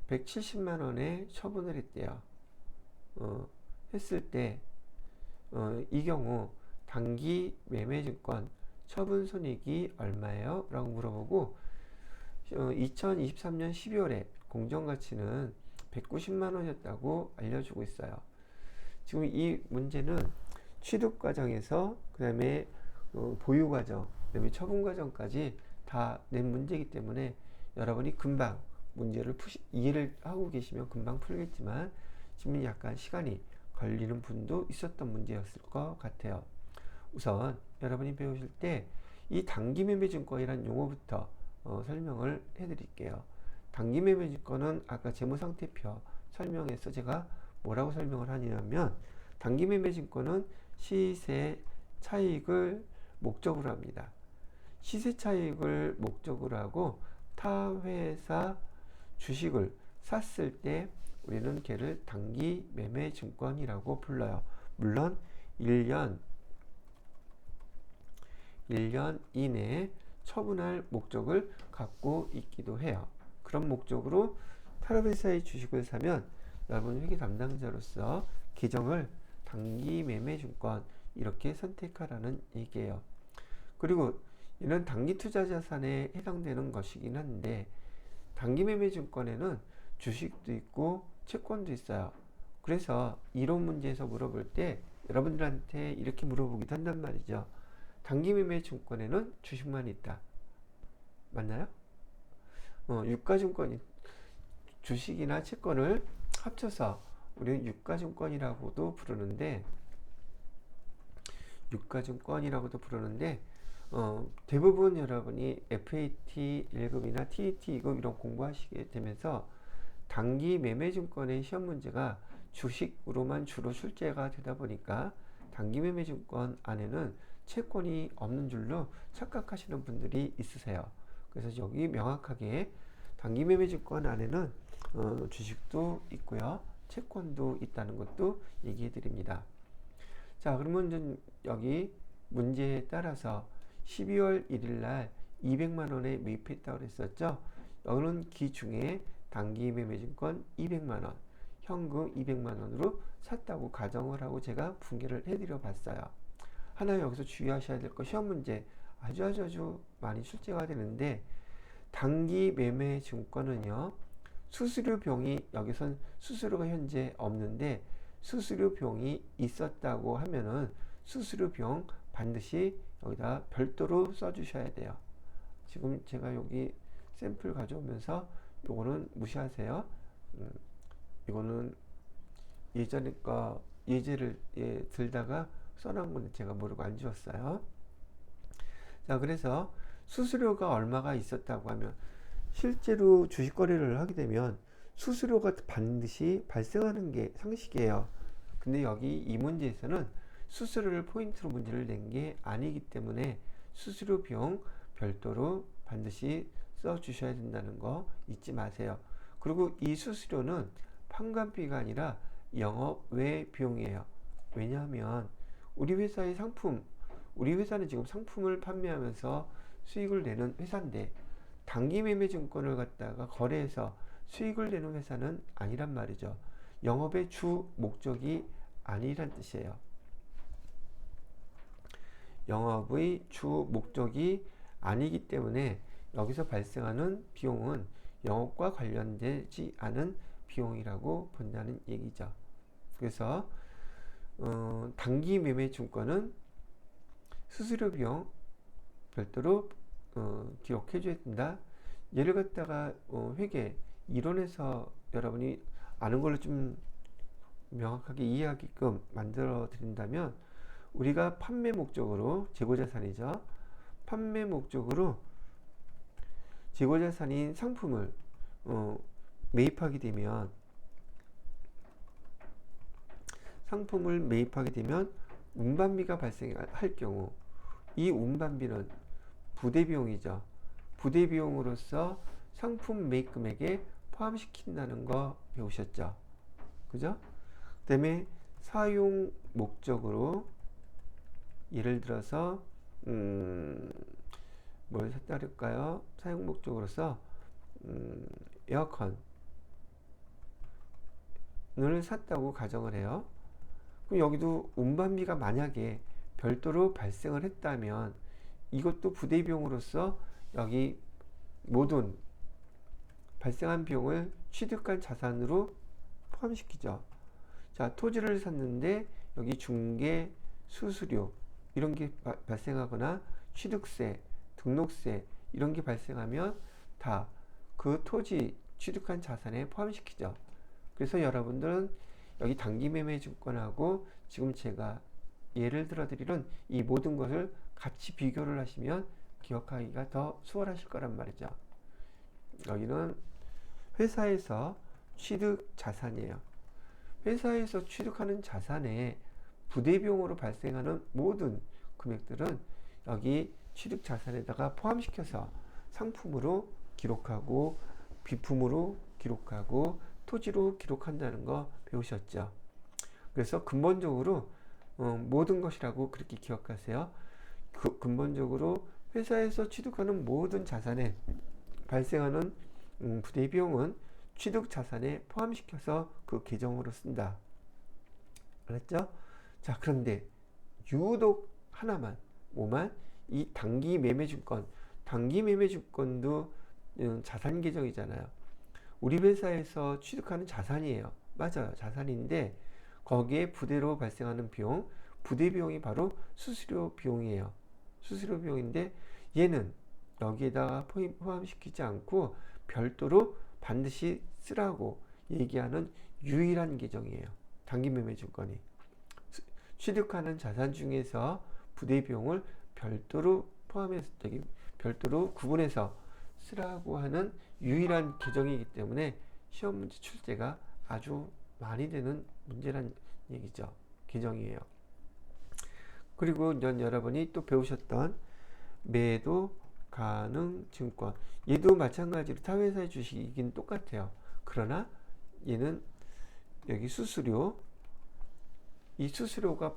170만원에 처분을 했대요. 했을 때, 이 경우 단기 매매 증권 처분 손익이 얼마예요? 라고 물어보고 2023년 12월에 공정가치는 190만원이었다고 알려주고 있어요. 지금 이 문제는 취득 과정에서 그 다음에 보유 과정, 그 다음에 처분 과정까지 다 낸 문제이기 때문에 여러분이 금방 문제를 이해를 하고 계시면 금방 풀겠지만 지금 약간 시간이 걸리는 분도 있었던 문제였을 것 같아요. 우선 여러분이 배우실 때 이 단기매매증권이란 용어부터 설명을 해드릴게요. 단기매매증권은 아까 재무상태표 설명에서 제가 뭐라고 설명을 하냐면 단기매매증권은 시세 차익을 목적으로 합니다. 시세 차익을 목적으로 하고 타 회사 주식을 샀을 때 우리는 걔를 단기 매매 증권이라고 불러요. 물론 1년 이내에 처분할 목적을 갖고 있기도 해요. 그런 목적으로 타협회사의 주식을 사면 여러분 회계 담당자로서 계정을 단기 매매 증권 이렇게 선택하라는 얘기예요. 그리고 이는 단기 투자 자산에 해당되는 것이긴 한데 단기 매매 증권에는 주식도 있고 채권도 있어요. 그래서 이론 문제에서 물어볼 때 여러분들한테 이렇게 물어보기도 한단 말이죠. 단기 매매 증권에는 주식만 있다. 맞나요? 유가증권, 주식이나 채권을 합쳐서 우리는 유가증권이라고도 부르는데, 대부분 여러분이 FAT 1급이나 TET 2급 이런 공부하시게 되면서 단기 매매증권의 시험 문제가 주식으로만 주로 출제가 되다 보니까 단기 매매증권 안에는 채권이 없는 줄로 착각하시는 분들이 있으세요. 그래서 여기 명확하게 단기 매매증권 안에는 주식도 있고요, 채권도 있다는 것도 얘기해 드립니다. 자, 그러면 여기 문제에 따라서 12월 1일 날 200만 원에 매입했다고 그랬었죠. 여기는 기중에 단기 매매증권 200만 원, 현금 200만 원으로 샀다고 가정을 하고 제가 분개를 해드려 봤어요. 하나 여기서 주의하셔야 될 거, 시험 문제 아주 많이 출제가 되는데, 단기 매매 증권은요, 수수료 비용이, 여기선 수수료가 현재 없는데 수수료 비용이 있었다고 하면은 수수료 비용 반드시 여기다 별도로 써주셔야 돼요. 지금 제가 여기 샘플 가져오면서 요거는 무시하세요. 이거는 예전에 거 예제를 들다가 써놓은 건데 제가 모르고 안 지웠어요. 자, 그래서 수수료가 얼마가 있었다고 하면, 실제로 주식 거래를 하게 되면 수수료가 반드시 발생하는 게 상식이에요. 근데 여기 이 문제에서는 수수료를 포인트로 문제를 낸 게 아니기 때문에 수수료 비용 별도로 반드시 써 주셔야 된다는 거 잊지 마세요. 그리고 이 수수료는 판관비가 아니라 영업 외 비용이에요. 왜냐하면 우리 회사의 상품, 우리 회사는 지금 상품을 판매하면서 수익을 내는 회사인데, 단기 매매 증권을 갖다가 거래해서 수익을 내는 회사는 아니란 말이죠. 영업의 주 목적이 아니란 뜻이에요. 영업의 주 목적이 아니기 때문에 여기서 발생하는 비용은 영업과 관련되지 않은 비용이라고 본다는 얘기죠. 그래서 단기 매매 증권은 수수료 비용 별도로 기록해 줘야 된다. 예를 갖다가 회계 이론에서 여러분이 아는 걸로 좀 명확하게 이해하게끔 만들어 드린다면, 우리가 판매 목적으로, 재고자산이죠, 판매 목적으로 재고자산인 상품을 매입하게 되면, 운반비가 발생할 경우, 이 운반비는 부대비용이죠. 부대비용으로서 상품 매입 금액에 포함시킨다는 거 배우셨죠? 그죠? 그 다음에 사용 목적으로, 예를 들어서 뭘 샀다 그럴까요? 사용 목적으로서 에어컨을 샀다고 가정을 해요. 그럼 여기도 운반비가 만약에 별도로 발생을 했다면 이것도 부대비용으로서 여기 모든 발생한 비용을 취득한 자산으로 포함시키죠. 자, 토지를 샀는데 여기 중개, 수수료 이런 게 발생하거나 취득세, 등록세 이런 게 발생하면 다 그 토지 취득한 자산에 포함시키죠. 그래서 여러분들은 여기 단기 매매 증권하고 지금 제가 예를 들어 드리는 이 모든 것을 같이 비교를 하시면 기억하기가 더 수월하실 거란 말이죠. 여기는 회사에서 취득 자산이에요. 회사에서 취득하는 자산에 부대비용으로 발생하는 모든 금액들은 여기 취득 자산에다가 포함시켜서 상품으로 기록하고 비품으로 기록하고 토지로 기록한다는 거 배우셨죠. 그래서 근본적으로 모든 것이라고 그렇게 기억하세요. 근본적으로 회사에서 취득하는 모든 자산에 발생하는 부대비용은 취득 자산에 포함시켜서 그 계정으로 쓴다. 알았죠? 자, 그런데 유독 하나만, 뭐만? 이 단기 매매증권도 자산 계정이잖아요. 우리 회사에서 취득하는 자산이에요. 맞아요. 자산인데 거기에 부대로 발생하는 비용, 부대 비용이 바로 수수료 비용이에요. 수수료 비용인데 얘는 여기에다가 포함시키지 않고 별도로 반드시 쓰라고 얘기하는 유일한 계정이에요. 단기매매증권이. 취득하는 자산 중에서 부대 비용을 별도로 포함해서 별도로 구분해서 쓰라고 하는 유일한 계정이기 때문에 시험 문제 출제가 아주 많이 되는 문제란 얘기죠. 계정이에요. 그리고 여러분이 또 배우셨던 매도 가능 증권, 얘도 마찬가지로 타회사의 주식이긴 똑같아요. 그러나 얘는 여기 수수료, 이 수수료가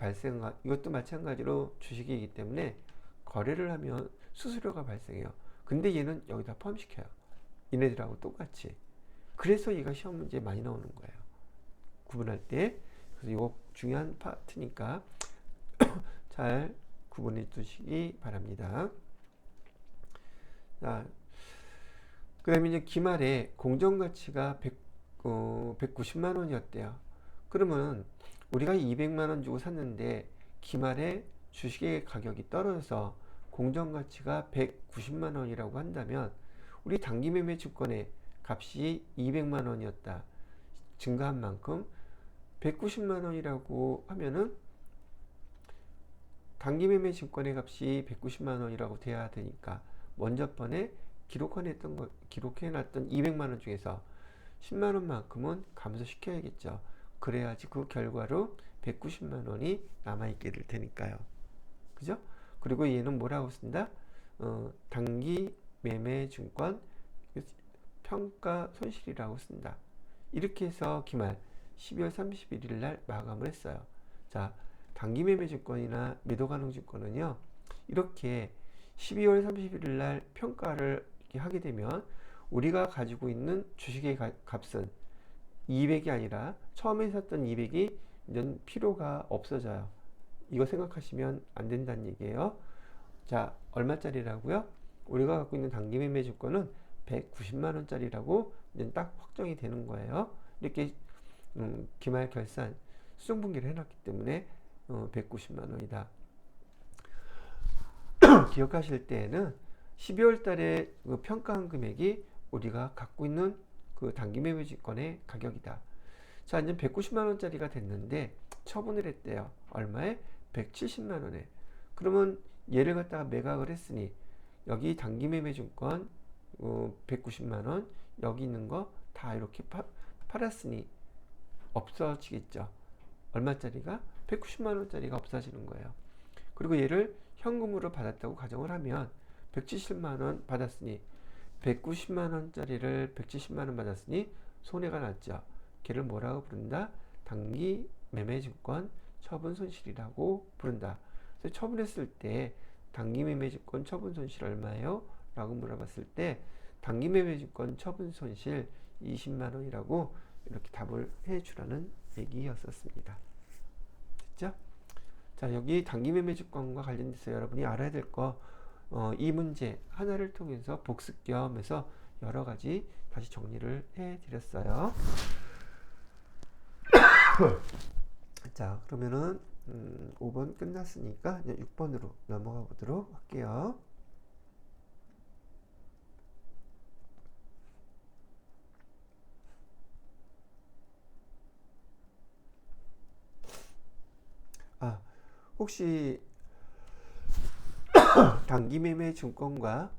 이것도 마찬가지로 주식이기 때문에 거래를 하면 수수료가 발생해요. 근데 얘는 여기다 포함시켜요. 얘네들하고 똑같이. 그래서 얘가 시험 문제에 많이 나오는 거예요. 구분할 때. 그래서 이거 중요한 파트니까 잘 구분해 두시기 바랍니다. 자, 그 다음에 이제 기말에 공정가치가 190만 원이었대요. 그러면 우리가 200만 원 주고 샀는데 기말에 주식의 가격이 떨어져서 공정가치가 190만 원이라고 한다면 우리 단기매매 증권의 값이 200만 원이었다. 증가한 만큼 190만 원이라고 하면은 단기매매 증권의 값이 190만 원이라고 돼야 되니까 먼저 번에 기록해놨던 200만 원 중에서 10만 원만큼은 감소시켜야겠죠. 그래야지 그 결과로 190만 원이 남아있게 될 테니까요. 그죠? 그리고 얘는 뭐라고 쓴다? 단기 매매 증권 평가 손실이라고 쓴다. 이렇게 해서 기말 12월 31일 날 마감을 했어요. 자, 단기 매매 증권이나 매도 가능 증권은요, 이렇게 12월 31일 날 평가를 하게 되면 우리가 가지고 있는 주식의 값은 200이 아니라 처음에 샀던 200이 이제 필요가 없어져요. 이거 생각하시면 안 된다는 얘기예요. 자, 얼마짜리라고요? 우리가 갖고 있는 단기 매매 주권은 190만 원짜리라고 이제 딱 확정이 되는 거예요. 이렇게 기말 결산 수정분기를 해놨기 때문에 190만 원이다. 기억하실 때에는 12월 달에 그 평가한 금액이 우리가 갖고 있는 그 단기 매매 주권의 가격이다. 자, 이제 190만 원짜리가 됐는데 처분을 했대요. 얼마에? 170만 원에. 그러면 얘를 갖다가 매각을 했으니 여기 단기 매매 증권 190만 원, 여기 있는 거 다 이렇게 팔았으니 없어지겠죠. 얼마짜리가? 190만 원짜리가 없어지는 거예요. 그리고 얘를 현금으로 받았다고 가정을 하면 170만 원 받았으니 190만 원짜리를 170만 원 받았으니 손해가 났죠. 걔를 뭐라고 부른다? 단기 매매 증권 처분 손실이라고 부른다. 그래서 처분했을 때 단기 매매 증권 처분 손실 얼마예요? 라고 물어봤을 때 단기 매매 증권 처분 손실 20만 원이라고 이렇게 답을 해 주라는 얘기였었습니다. 됐죠? 자, 여기 단기 매매 증권과 관련돼서 여러분이 알아야 될 거, 이 문제 하나를 통해서 복습 겸 해서 여러 가지 다시 정리를 해 드렸어요. 자, 그러면은 5번 끝났으니까 이제 6번으로 넘어가 보도록 할게요. 아, 혹시 단기 매매 증권과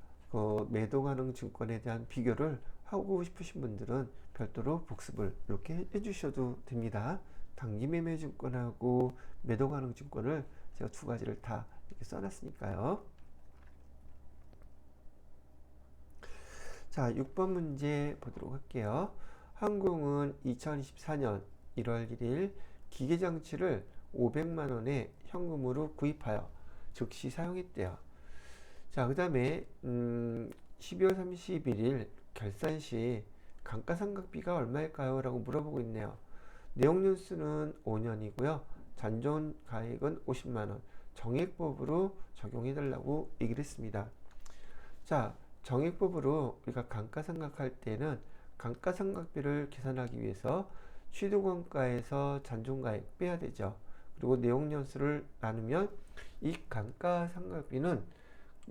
매도 가능 증권에 대한 비교를 하고 싶으신 분들은 별도로 복습을 이렇게 해주셔도 됩니다. 단기 매매 증권하고 매도 가능 증권을 제가 두 가지를 다 이렇게 써놨으니까요. 자, 6번 문제 보도록 할게요. 항공은 2024년 1월 1일 기계장치를 500만 원에 현금으로 구입하여 즉시 사용했대요. 자, 그 다음에 12월 31일 결산 시 감가상각비가 얼마일까요? 라고 물어보고 있네요. 내용연수는 5년이고요. 잔존 가액은 50만원. 정액법으로 적용해달라고 얘기를 했습니다. 자, 정액법으로 우리가 감가상각할 때는 감가상각비를 계산하기 위해서 취득원가에서 잔존가액 빼야 되죠. 그리고 내용연수를 나누면 이 감가상각비는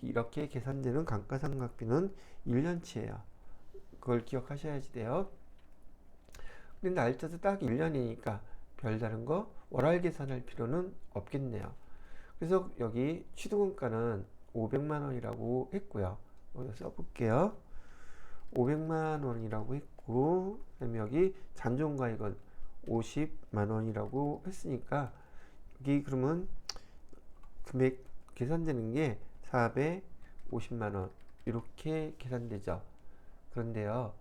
이렇게 계산되는 감가상각비는 1년치예요. 그걸 기억하셔야지 돼요. 근데 날짜도 딱 1년이니까 별다른 거 월할 계산할 필요는 없겠네요. 그래서 여기 취득원가는 500만 원이라고 했고요. 여기 써볼게요. 500만 원이라고 했고, 그다음에 여기 잔존가액은 50만 원이라고 했으니까 여기 그러면 금액 계산되는 게 450만 원 이렇게 계산되죠. 그런데요,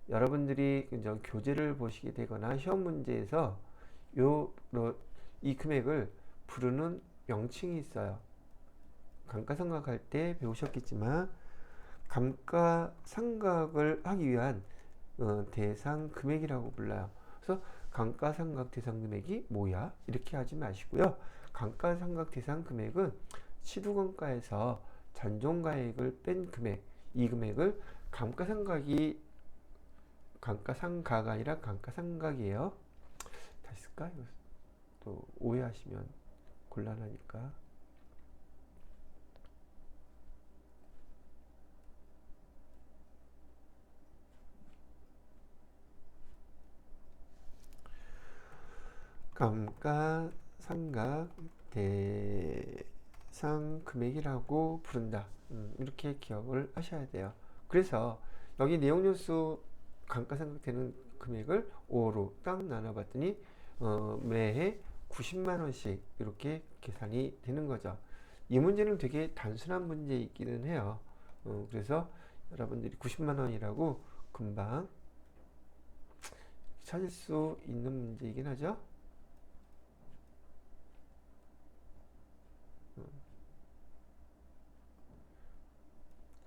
여러분들이 교재를 보시게 되거나 시험 문제에서 이 금액을 부르는 명칭이 있어요. 감가상각할 때 배우셨겠지만 감가상각을 하기 위한 대상 금액이라고 불러요. 그래서 감가상각 대상 금액이 뭐야? 이렇게 하지 마시고요. 감가상각 대상 금액은 취득원가에서 잔존가액을 뺀 금액, 이 금액을 감가상각이 아니라 감가상각이에요. 다시 쓸까? 또 오해하시면 곤란하니까. 감가상각 대상 금액이라고 부른다. 이렇게 기억을 하셔야 돼요. 그래서 여기 내용연수 감가상각 되는 금액을 5로 딱 나눠봤더니 매해 90만 원씩 이렇게 계산이 되는 거죠. 이 문제는 되게 단순한 문제이기는 해요. 그래서 여러분들이 90만 원이라고 금방 찾을 수 있는 문제이긴 하죠.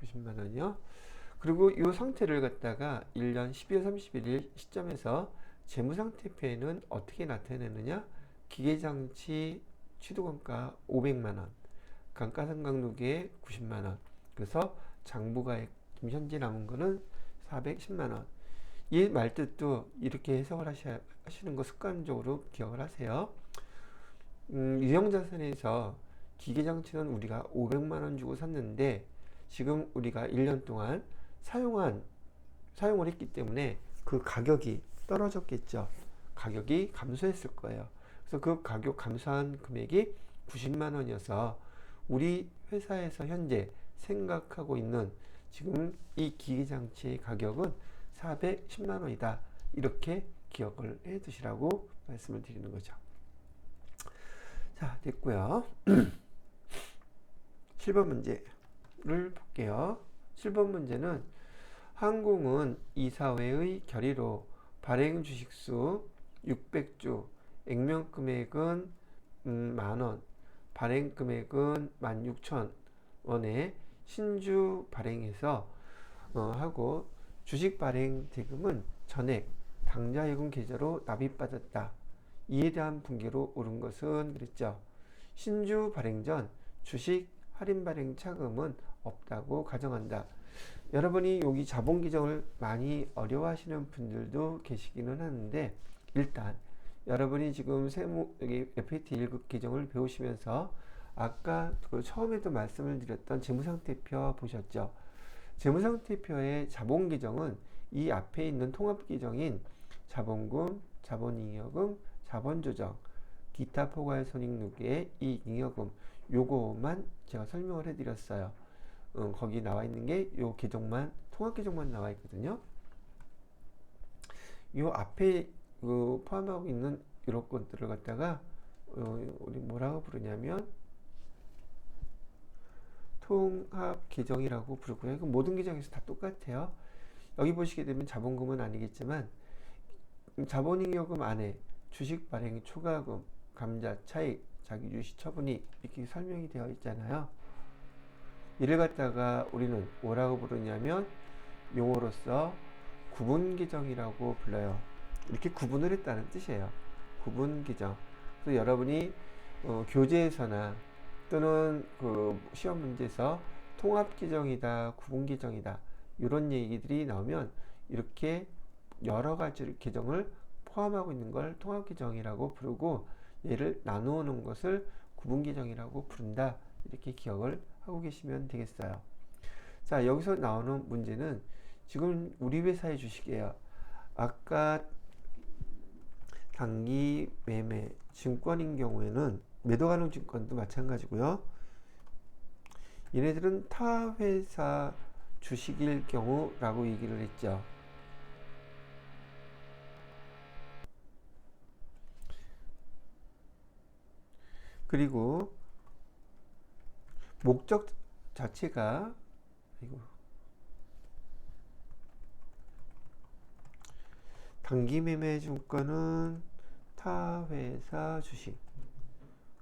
90만 원이요. 그리고 이 상태를 갖다가 1년 12월 31일 시점에서 재무상태표에는 어떻게 나타내느냐? 기계장치 취득원가 500만 원, 감가상각 누계 90만 원. 그래서 장부가액 현재 남은 거는 410만 원. 이 말뜻도 이렇게 해석을 하시는 거 습관적으로 기억을 하세요. 유형자산에서 기계장치는 우리가 500만 원 주고 샀는데 지금 우리가 1년 동안 사용을 했기 때문에 그 가격이 떨어졌겠죠. 가격이 감소했을 거예요. 그래서 그 가격 감소한 금액이 90만 원이어서 우리 회사에서 현재 생각하고 있는 지금 이 기계장치의 가격은 410만 원이다. 이렇게 기억을 해 두시라고 말씀을 드리는 거죠. 자, 됐고요. 7번 문제를 볼게요. 7번 문제는 항공은 이사회의 결의로 발행 주식수 600주, 액면금액은 만원, 발행금액은 16,000원에 신주 발행해서 하고 주식 발행 대금은 전액 당좌예금 계좌로 납입받았다. 이에 대한 분기로 오른 것은 그랬죠. 신주 발행 전 주식 할인 발행 차금은 없다고 가정한다. 여러분이 여기 자본 규정을 많이 어려워하시는 분들도 계시기는 하는데 일단 여러분이 지금 여기 FAT 1급 규정을 배우시면서 아까 처음에도 말씀을 드렸던 재무상태표 보셨죠? 재무상태표의 자본 규정은 이 앞에 있는 통합 규정인 자본금, 자본잉여금, 자본조정, 기타 포괄 손익 누계의 이익잉여금 요거만 제가 설명을 해드렸어요. 거기 나와 있는 게 요 계정만 통합 계정만 나와 있거든요. 요 앞에 포함하고 있는 이런 것들을 갖다가 우리 뭐라고 부르냐면 통합 계정이라고 부르고요. 모든 계정에서 다 똑같아요. 여기 보시게 되면 자본금은 아니겠지만 자본잉여금 안에 주식 발행 초과금, 감자 차익, 자기주식 처분이 이렇게 설명이 되어 있잖아요. 이를 갖다가 우리는 뭐라고 부르냐면 용어로서 구분계정이라고 불러요. 이렇게 구분을 했다는 뜻이에요. 구분계정. 그래서 여러분이 교재에서나 또는 그 시험 문제에서 통합계정이다, 구분계정이다 이런 얘기들이 나오면 이렇게 여러 가지 계정을 포함하고 있는 걸 통합계정이라고 부르고 얘를 나누어 놓은 것을 구분계정이라고 부른다. 이렇게 기억을 하고 계시면 되겠어요. 자, 여기서 나오는 문제는 지금 우리 회사의 주식이에요. 아까 단기 매매 증권인 경우에는 매도 가능 증권도 마찬가지고요. 얘네들은 타 회사 주식일 경우라고 얘기를 했죠. 그리고 목적 자체가 단기 매매 증권은 타 회사 주식.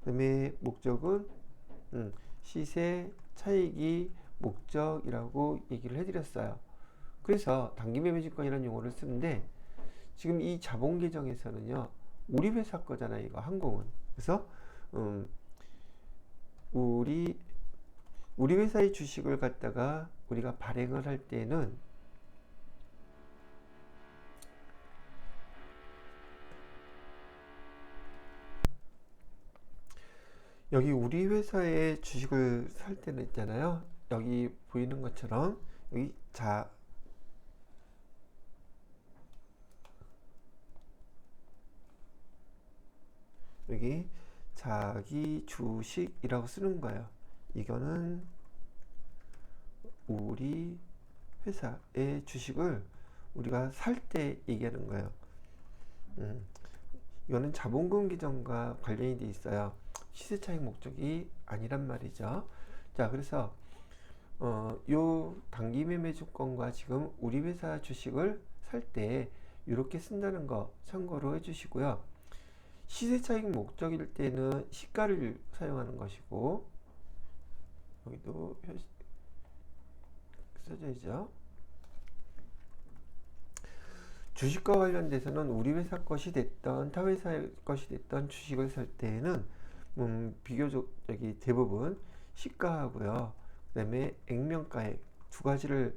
그다음에 목적은 시세 차익이 목적이라고 얘기를 해드렸어요. 그래서 단기 매매 증권이라는 용어를 쓰는데 지금 이 자본 계정에서는요, 우리 회사 거잖아요, 이거 항공은. 그래서 우리 회사의 주식을 갖다가 우리가 발행을 할 때는 여기 우리 회사의 주식을 살 때는 있잖아요. 여기 보이는 것처럼 여기 여기 자기 주식이라고 쓰는 거예요. 이거는 우리 회사의 주식을 우리가 살 때 얘기하는 거예요. 이거는 자본금 계정과 관련이 돼 있어요. 시세차익 목적이 아니란 말이죠. 자, 그래서 요 단기 매매 주권과 지금 우리 회사 주식을 살 때 이렇게 쓴다는 거 참고로 해주시고요. 시세차익 목적일 때는 시가를 사용하는 것이고, 여기도 써져 있죠. 주식과 관련돼서는 우리 회사 것이 됐던 타 회사의 것이 됐던 주식을 살 때는 비교적 여기 대부분 시가하고요, 그 다음에 액면가액 두 가지를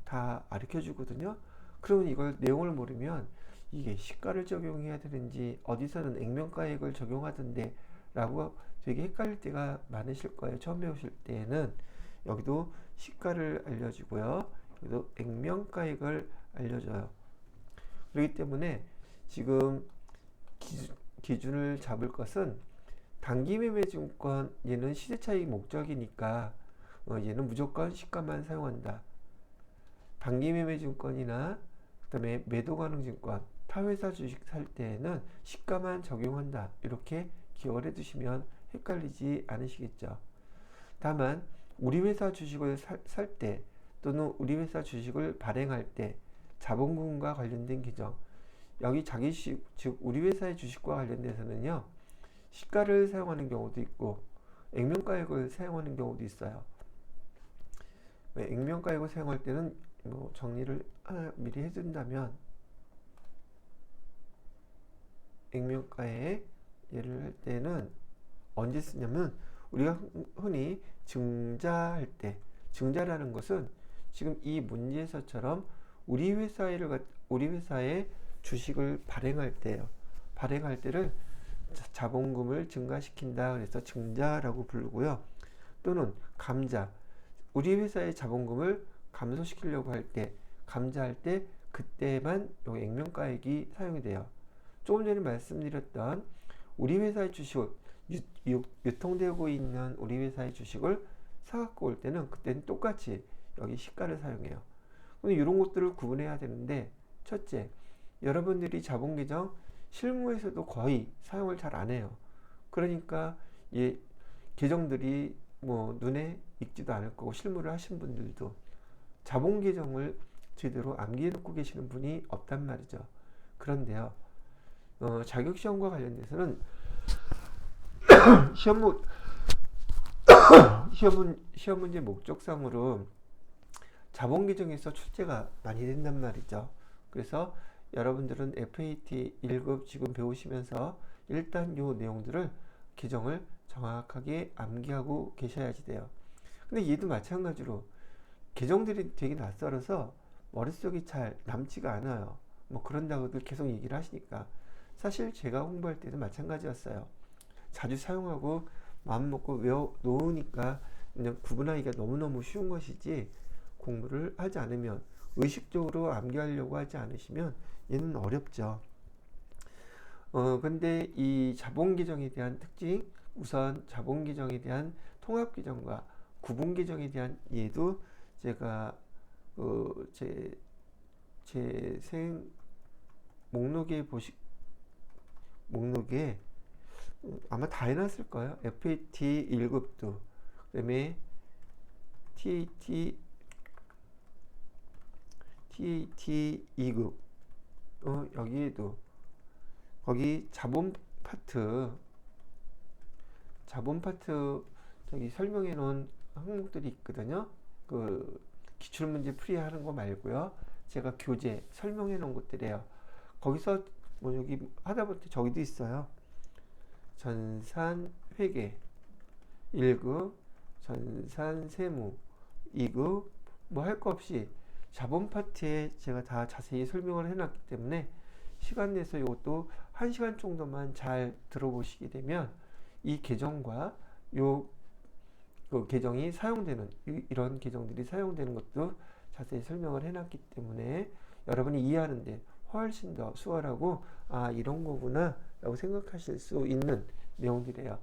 다 가르쳐 주거든요. 그러면 이걸 내용을 모르면 이게 시가를 적용해야 되는지 어디서는 액면가액을 적용하던데 라고 되게 헷갈릴 때가 많으실 거예요. 처음 배우실 때는 여기도 시가를 알려주고요, 여기도 액면가액을 알려줘요. 그렇기 때문에 지금 기준을 잡을 것은 단기 매매 증권, 얘는 시세차익 목적이니까 얘는 무조건 시가만 사용한다. 단기 매매 증권이나 그 다음에 매도 가능 증권, 타 회사 주식 살 때는 시가만 적용한다. 이렇게 기억을 해 두시면 헷갈리지 않으시겠죠. 다만 우리 회사 주식을 살 때 또는 우리 회사 주식을 발행할 때 자본금과 관련된 규정, 여기 자기 주식, 즉 우리 회사의 주식과 관련돼서는요, 시가를 사용하는 경우도 있고 액면가액을 사용하는 경우도 있어요. 액면가액을 사용할 때는 정리를 하나 미리 해준다면, 액면가액 예를 할 때는 언제 쓰냐면 우리가 흔히 증자할 때, 증자라는 것은 지금 이 문제에서처럼 우리 회사의 주식을 발행할 때요. 발행할 때를 자본금을 증가시킨다. 그래서 증자라고 부르고요. 또는 감자, 우리 회사의 자본금을 감소시키려고 할 때, 감자할 때 그때만 여기 액면가액이 사용이 돼요. 조금 전에 말씀드렸던 우리 회사의 주식을 유통되고 있는 우리 회사의 주식을 사갖고 올 때는 그때는 똑같이 여기 시가를 사용해요. 근데 이런 것들을 구분해야 되는데, 첫째, 여러분들이 자본계정 실무에서도 거의 사용을 잘 안 해요. 그러니까 계정들이 눈에 익지도 않을 거고, 실무를 하신 분들도 자본계정을 제대로 암기해 놓고 계시는 분이 없단 말이죠. 그런데요, 자격시험과 관련돼서는 시험 문제 목적상으로 자본 계정에서 출제가 많이 된단 말이죠. 그래서 여러분들은 FAT 1급 지금 배우시면서 일단 요 내용들을 계정을 정확하게 암기하고 계셔야지 돼요. 근데 얘도 마찬가지로 계정들이 되게 낯설어서 머릿속이 잘 남지가 않아요. 뭐 그런다고들 계속 얘기를 하시니까 사실 제가 홍보할 때도 마찬가지였어요. 자주 사용하고 마음 먹고 외워 놓으니까 그냥 구분하기가 너무너무 쉬운 것이지, 공부를 하지 않으면, 의식적으로 암기하려고 하지 않으시면 얘는 어렵죠. 근데 이 자본 계정에 대한 특징, 우선 자본 계정에 대한 통합 계정과 구분 계정에 대한 이해도 제가 제 목록에 목록에 아마 다 해놨을 거예요. FAT 1급도, 그 다음에 TAT 2급, 여기에도, 거기 자본 파트 저기 설명해 놓은 항목들이 있거든요. 그 기출문제 풀이하는 거 말고요, 제가 교재 설명해 놓은 것들이에요. 거기서 뭐 여기 하다 보니 저기도 있어요. 전산 회계 1급, 전산 세무 2급, 뭐 할 거 없이 자본 파트에 제가 다 자세히 설명을 해놨기 때문에 시간 내서 이것도 1시간 정도만 잘 들어보시게 되면 이 계정과 그 계정이 사용되는, 이런 계정들이 사용되는 것도 자세히 설명을 해놨기 때문에 여러분이 이해하는데 훨씬 더 수월하고, 아, 이런 거구나 라고 생각하실 수 있는 내용들이에요.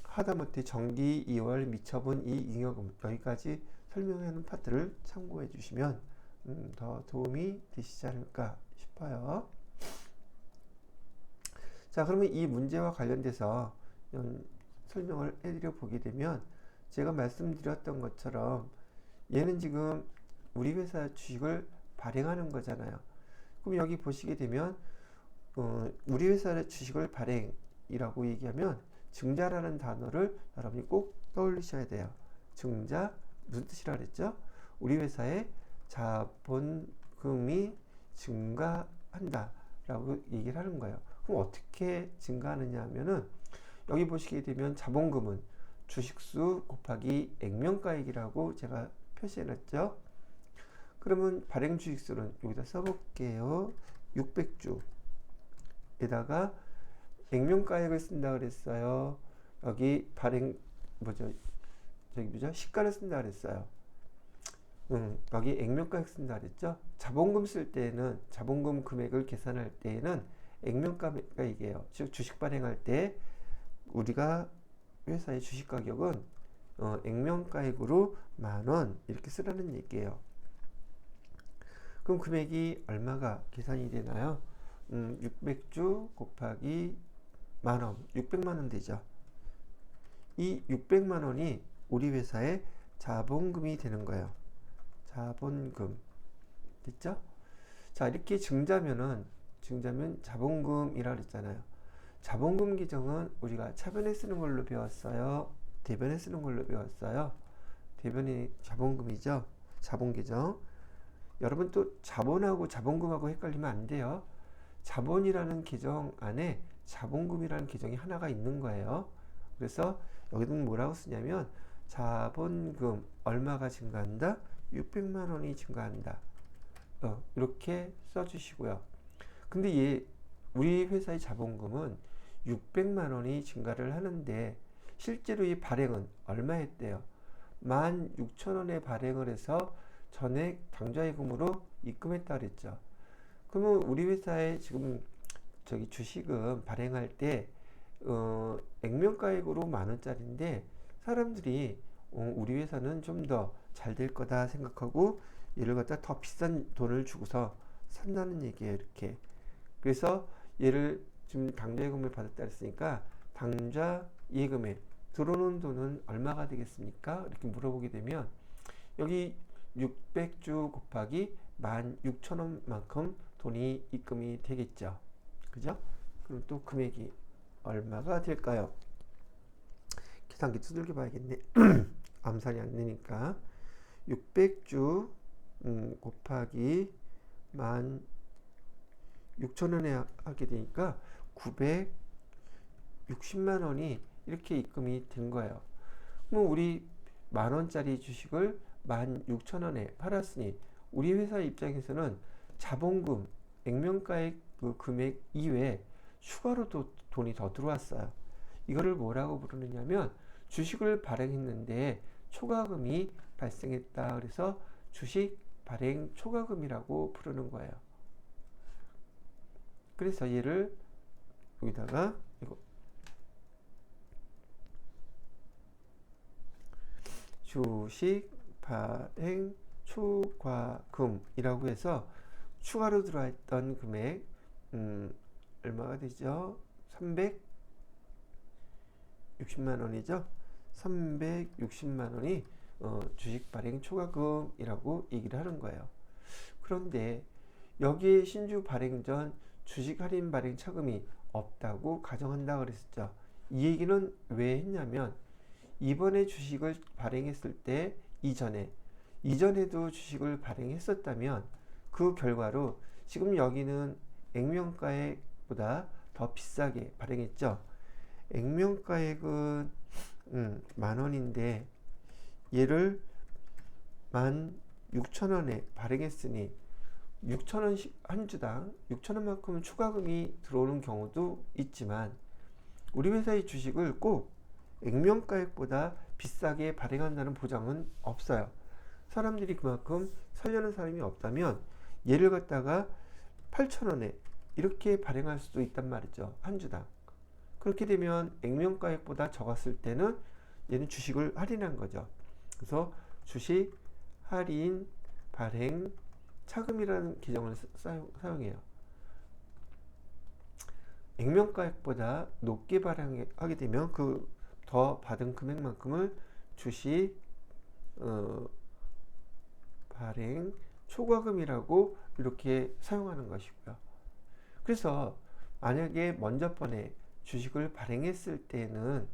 하다못해 정기 2월 미처분 이 잉여금, 여기까지 설명하는 파트를 참고해 주시면 더 도움이 되시지 않을까 싶어요. 자, 그러면 이 문제와 관련돼서 설명을 해드려 보게 되면, 제가 말씀드렸던 것처럼 얘는 지금 우리 회사 주식을 발행하는 거잖아요. 그럼 여기 보시게 되면 우리 회사의 주식을 발행이라고 얘기하면 증자라는 단어를 여러분이 꼭 떠올리셔야 돼요. 증자, 무슨 뜻이라 그랬죠? 우리 회사의 자본금이 증가한다 라고 얘기를 하는 거예요. 그럼 어떻게 증가하느냐 하면은, 여기 보시게 되면 자본금은 주식수 곱하기 액면가액이라고 제가 표시해 놨죠. 그러면 발행 주식수는 여기다 써볼게요. 600주에다가 액면가액을 쓴다 그랬어요. 여기 발행 시가를 쓴다 그랬어요. 여기 액면가액 쓴다 그랬죠. 자본금 쓸 때는, 자본금 금액을 계산할 때에는 액면가액이에요. 즉 주식 발행할 때 우리가 회사의 주식 가격은 액면가액으로 10,000원 이렇게 쓰라는 얘기예요. 그럼 금액이 얼마가 계산이 되나요? 600주 곱하기 10,000원, 600만원 되죠. 이 600만원이 우리 회사의 자본금이 되는 거예요. 자본금 됐죠? 자, 이렇게 증자면 자본금이라 그랬잖아요. 자본금 계정은 우리가 차변에 쓰는 걸로 배웠어요? 대변에 쓰는 걸로 배웠어요? 대변이 자본금이죠. 자본 계정. 여러분 또 자본하고 자본금하고 헷갈리면 안 돼요. 자본이라는 계정 안에 자본금이라는 계정이 하나가 있는 거예요. 그래서 여기는 뭐라고 쓰냐면, 자본금 얼마가 증가한다? 600만 원이 증가한다. 이렇게 써주시고요. 근데 우리 회사의 자본금은 600만 원이 증가를 하는데, 실제로 이 발행은 얼마 했대요? 16,000원에 발행을 해서 전액 당좌예금으로 입금했다 그랬죠. 그러면 우리 회사에 지금 저기 주식은 발행할 때 액면가액으로 10,000원짜리인데, 사람들이 우리 회사는 좀 더 잘 될 거다 생각하고 얘를 갖다 더 비싼 돈을 주고서 산다는 얘기예요. 이렇게. 그래서 얘를 지금 당좌예금을 받았다 했으니까 당좌예금에 들어오는 돈은 얼마가 되겠습니까? 이렇게 물어보게 되면, 여기 600주 곱하기 16,000원만큼 돈이 입금이 되겠죠. 그죠? 그럼 또 금액이 얼마가 될까요? 계산기 두들겨 봐야겠네. 암산이 안 되니까. 600주 곱하기 16,000원에 하게 되니까 960만 원이 이렇게 입금이 된 거예요. 그럼 우리 10,000원짜리 주식을 16,000원에 팔았으니 우리 회사 입장에서는 자본금, 액면가액 그 금액 이외에 추가로 또 돈이 더 들어왔어요. 이거를 뭐라고 부르느냐면 주식을 발행했는데 초과금이 발생했다. 그래서 주식 발행 초과금이라고 부르는 거예요. 그래서 얘를 여기다가 이거 주식 발행 초과금이라고 해서 추가로 들어왔던 금액 얼마가 되죠? 360만 원이죠. 360만 원이 주식 발행 초과금이라고 얘기를 하는 거예요. 그런데 여기에 신주 발행 전 주식 할인 발행 차금이 없다고 가정한다 그랬었죠. 이 얘기는 왜 했냐면 이번에 주식을 발행했을 때 이전에도 주식을 발행했었다면 그 결과로 지금 여기는 액면가액보다 더 비싸게 발행했죠. 액면가액은 만 원인데 얘를 16,000원에 발행했으니 6,000원씩 한 주당 6,000원만큼 추가금이 들어오는 경우도 있지만 우리 회사의 주식을 꼭 액면가액보다 비싸게 발행한다는 보장은 없어요. 사람들이 그만큼 살려는 사람이 없다면 얘를 갖다가 8,000원에 이렇게 발행할 수도 있단 말이죠. 한 주당. 그렇게 되면 액면가액보다 적었을 때는 얘는 주식을 할인한 거죠. 그래서 주식 할인 발행 차금이라는 계정을 사용해요. 액면가액보다 높게 발행하게 되면 그 더 받은 금액만큼을 주식 발행 초과금이라고 이렇게 사용하는 것이고요. 그래서 만약에 먼저 번에 주식을 발행했을 때는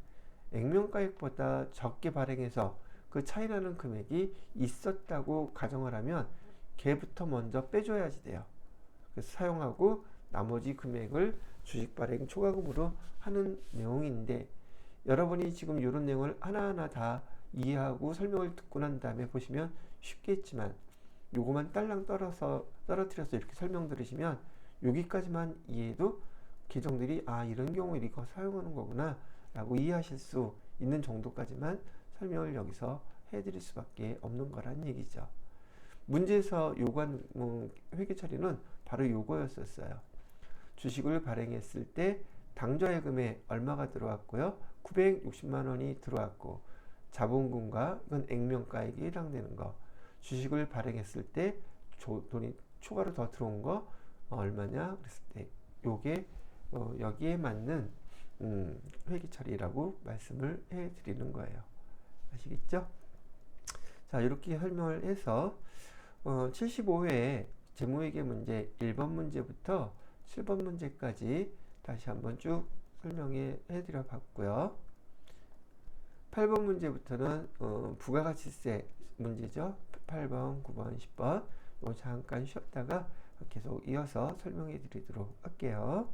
액면가액보다 적게 발행해서 그 차이나는 금액이 있었다고 가정을 하면 걔부터 먼저 빼줘야지 돼요. 그래서 사용하고 나머지 금액을 주식 발행 초과금으로 하는 내용인데 여러분이 지금 이런 내용을 하나하나 다 이해하고 설명을 듣고 난 다음에 보시면 쉽겠지만 요거만 딸랑 떨어뜨려서 이렇게 설명 들으시면 여기까지만 이해해도 계정들이 이런 경우에 이거 사용하는 거구나 라고 이해하실 수 있는 정도까지만 설명을 여기서 해드릴 수밖에 없는 거란 얘기죠. 문제에서 요구한 회계 처리는 바로 요거였었어요. 주식을 발행했을 때 당좌예금에 얼마가 들어왔고요. 960만 원이 들어왔고 자본금과 이건 액면가액에 해당되는 거. 주식을 발행했을 때 돈이 추가로 더 들어온 거 얼마냐 그랬을 때 요게 여기에 맞는 회계 처리라고 말씀을 해 드리는 거예요. 아시겠죠? 자, 이렇게 설명을 해서 75회 재무회계 문제 1번 문제부터 7번 문제까지 다시 한번 쭉 설명해 드려 봤고요. 8번 문제부터는 부가가치세 문제죠. 8번, 9번, 10번 잠깐 쉬었다가 계속 이어서 설명해 드리도록 할게요.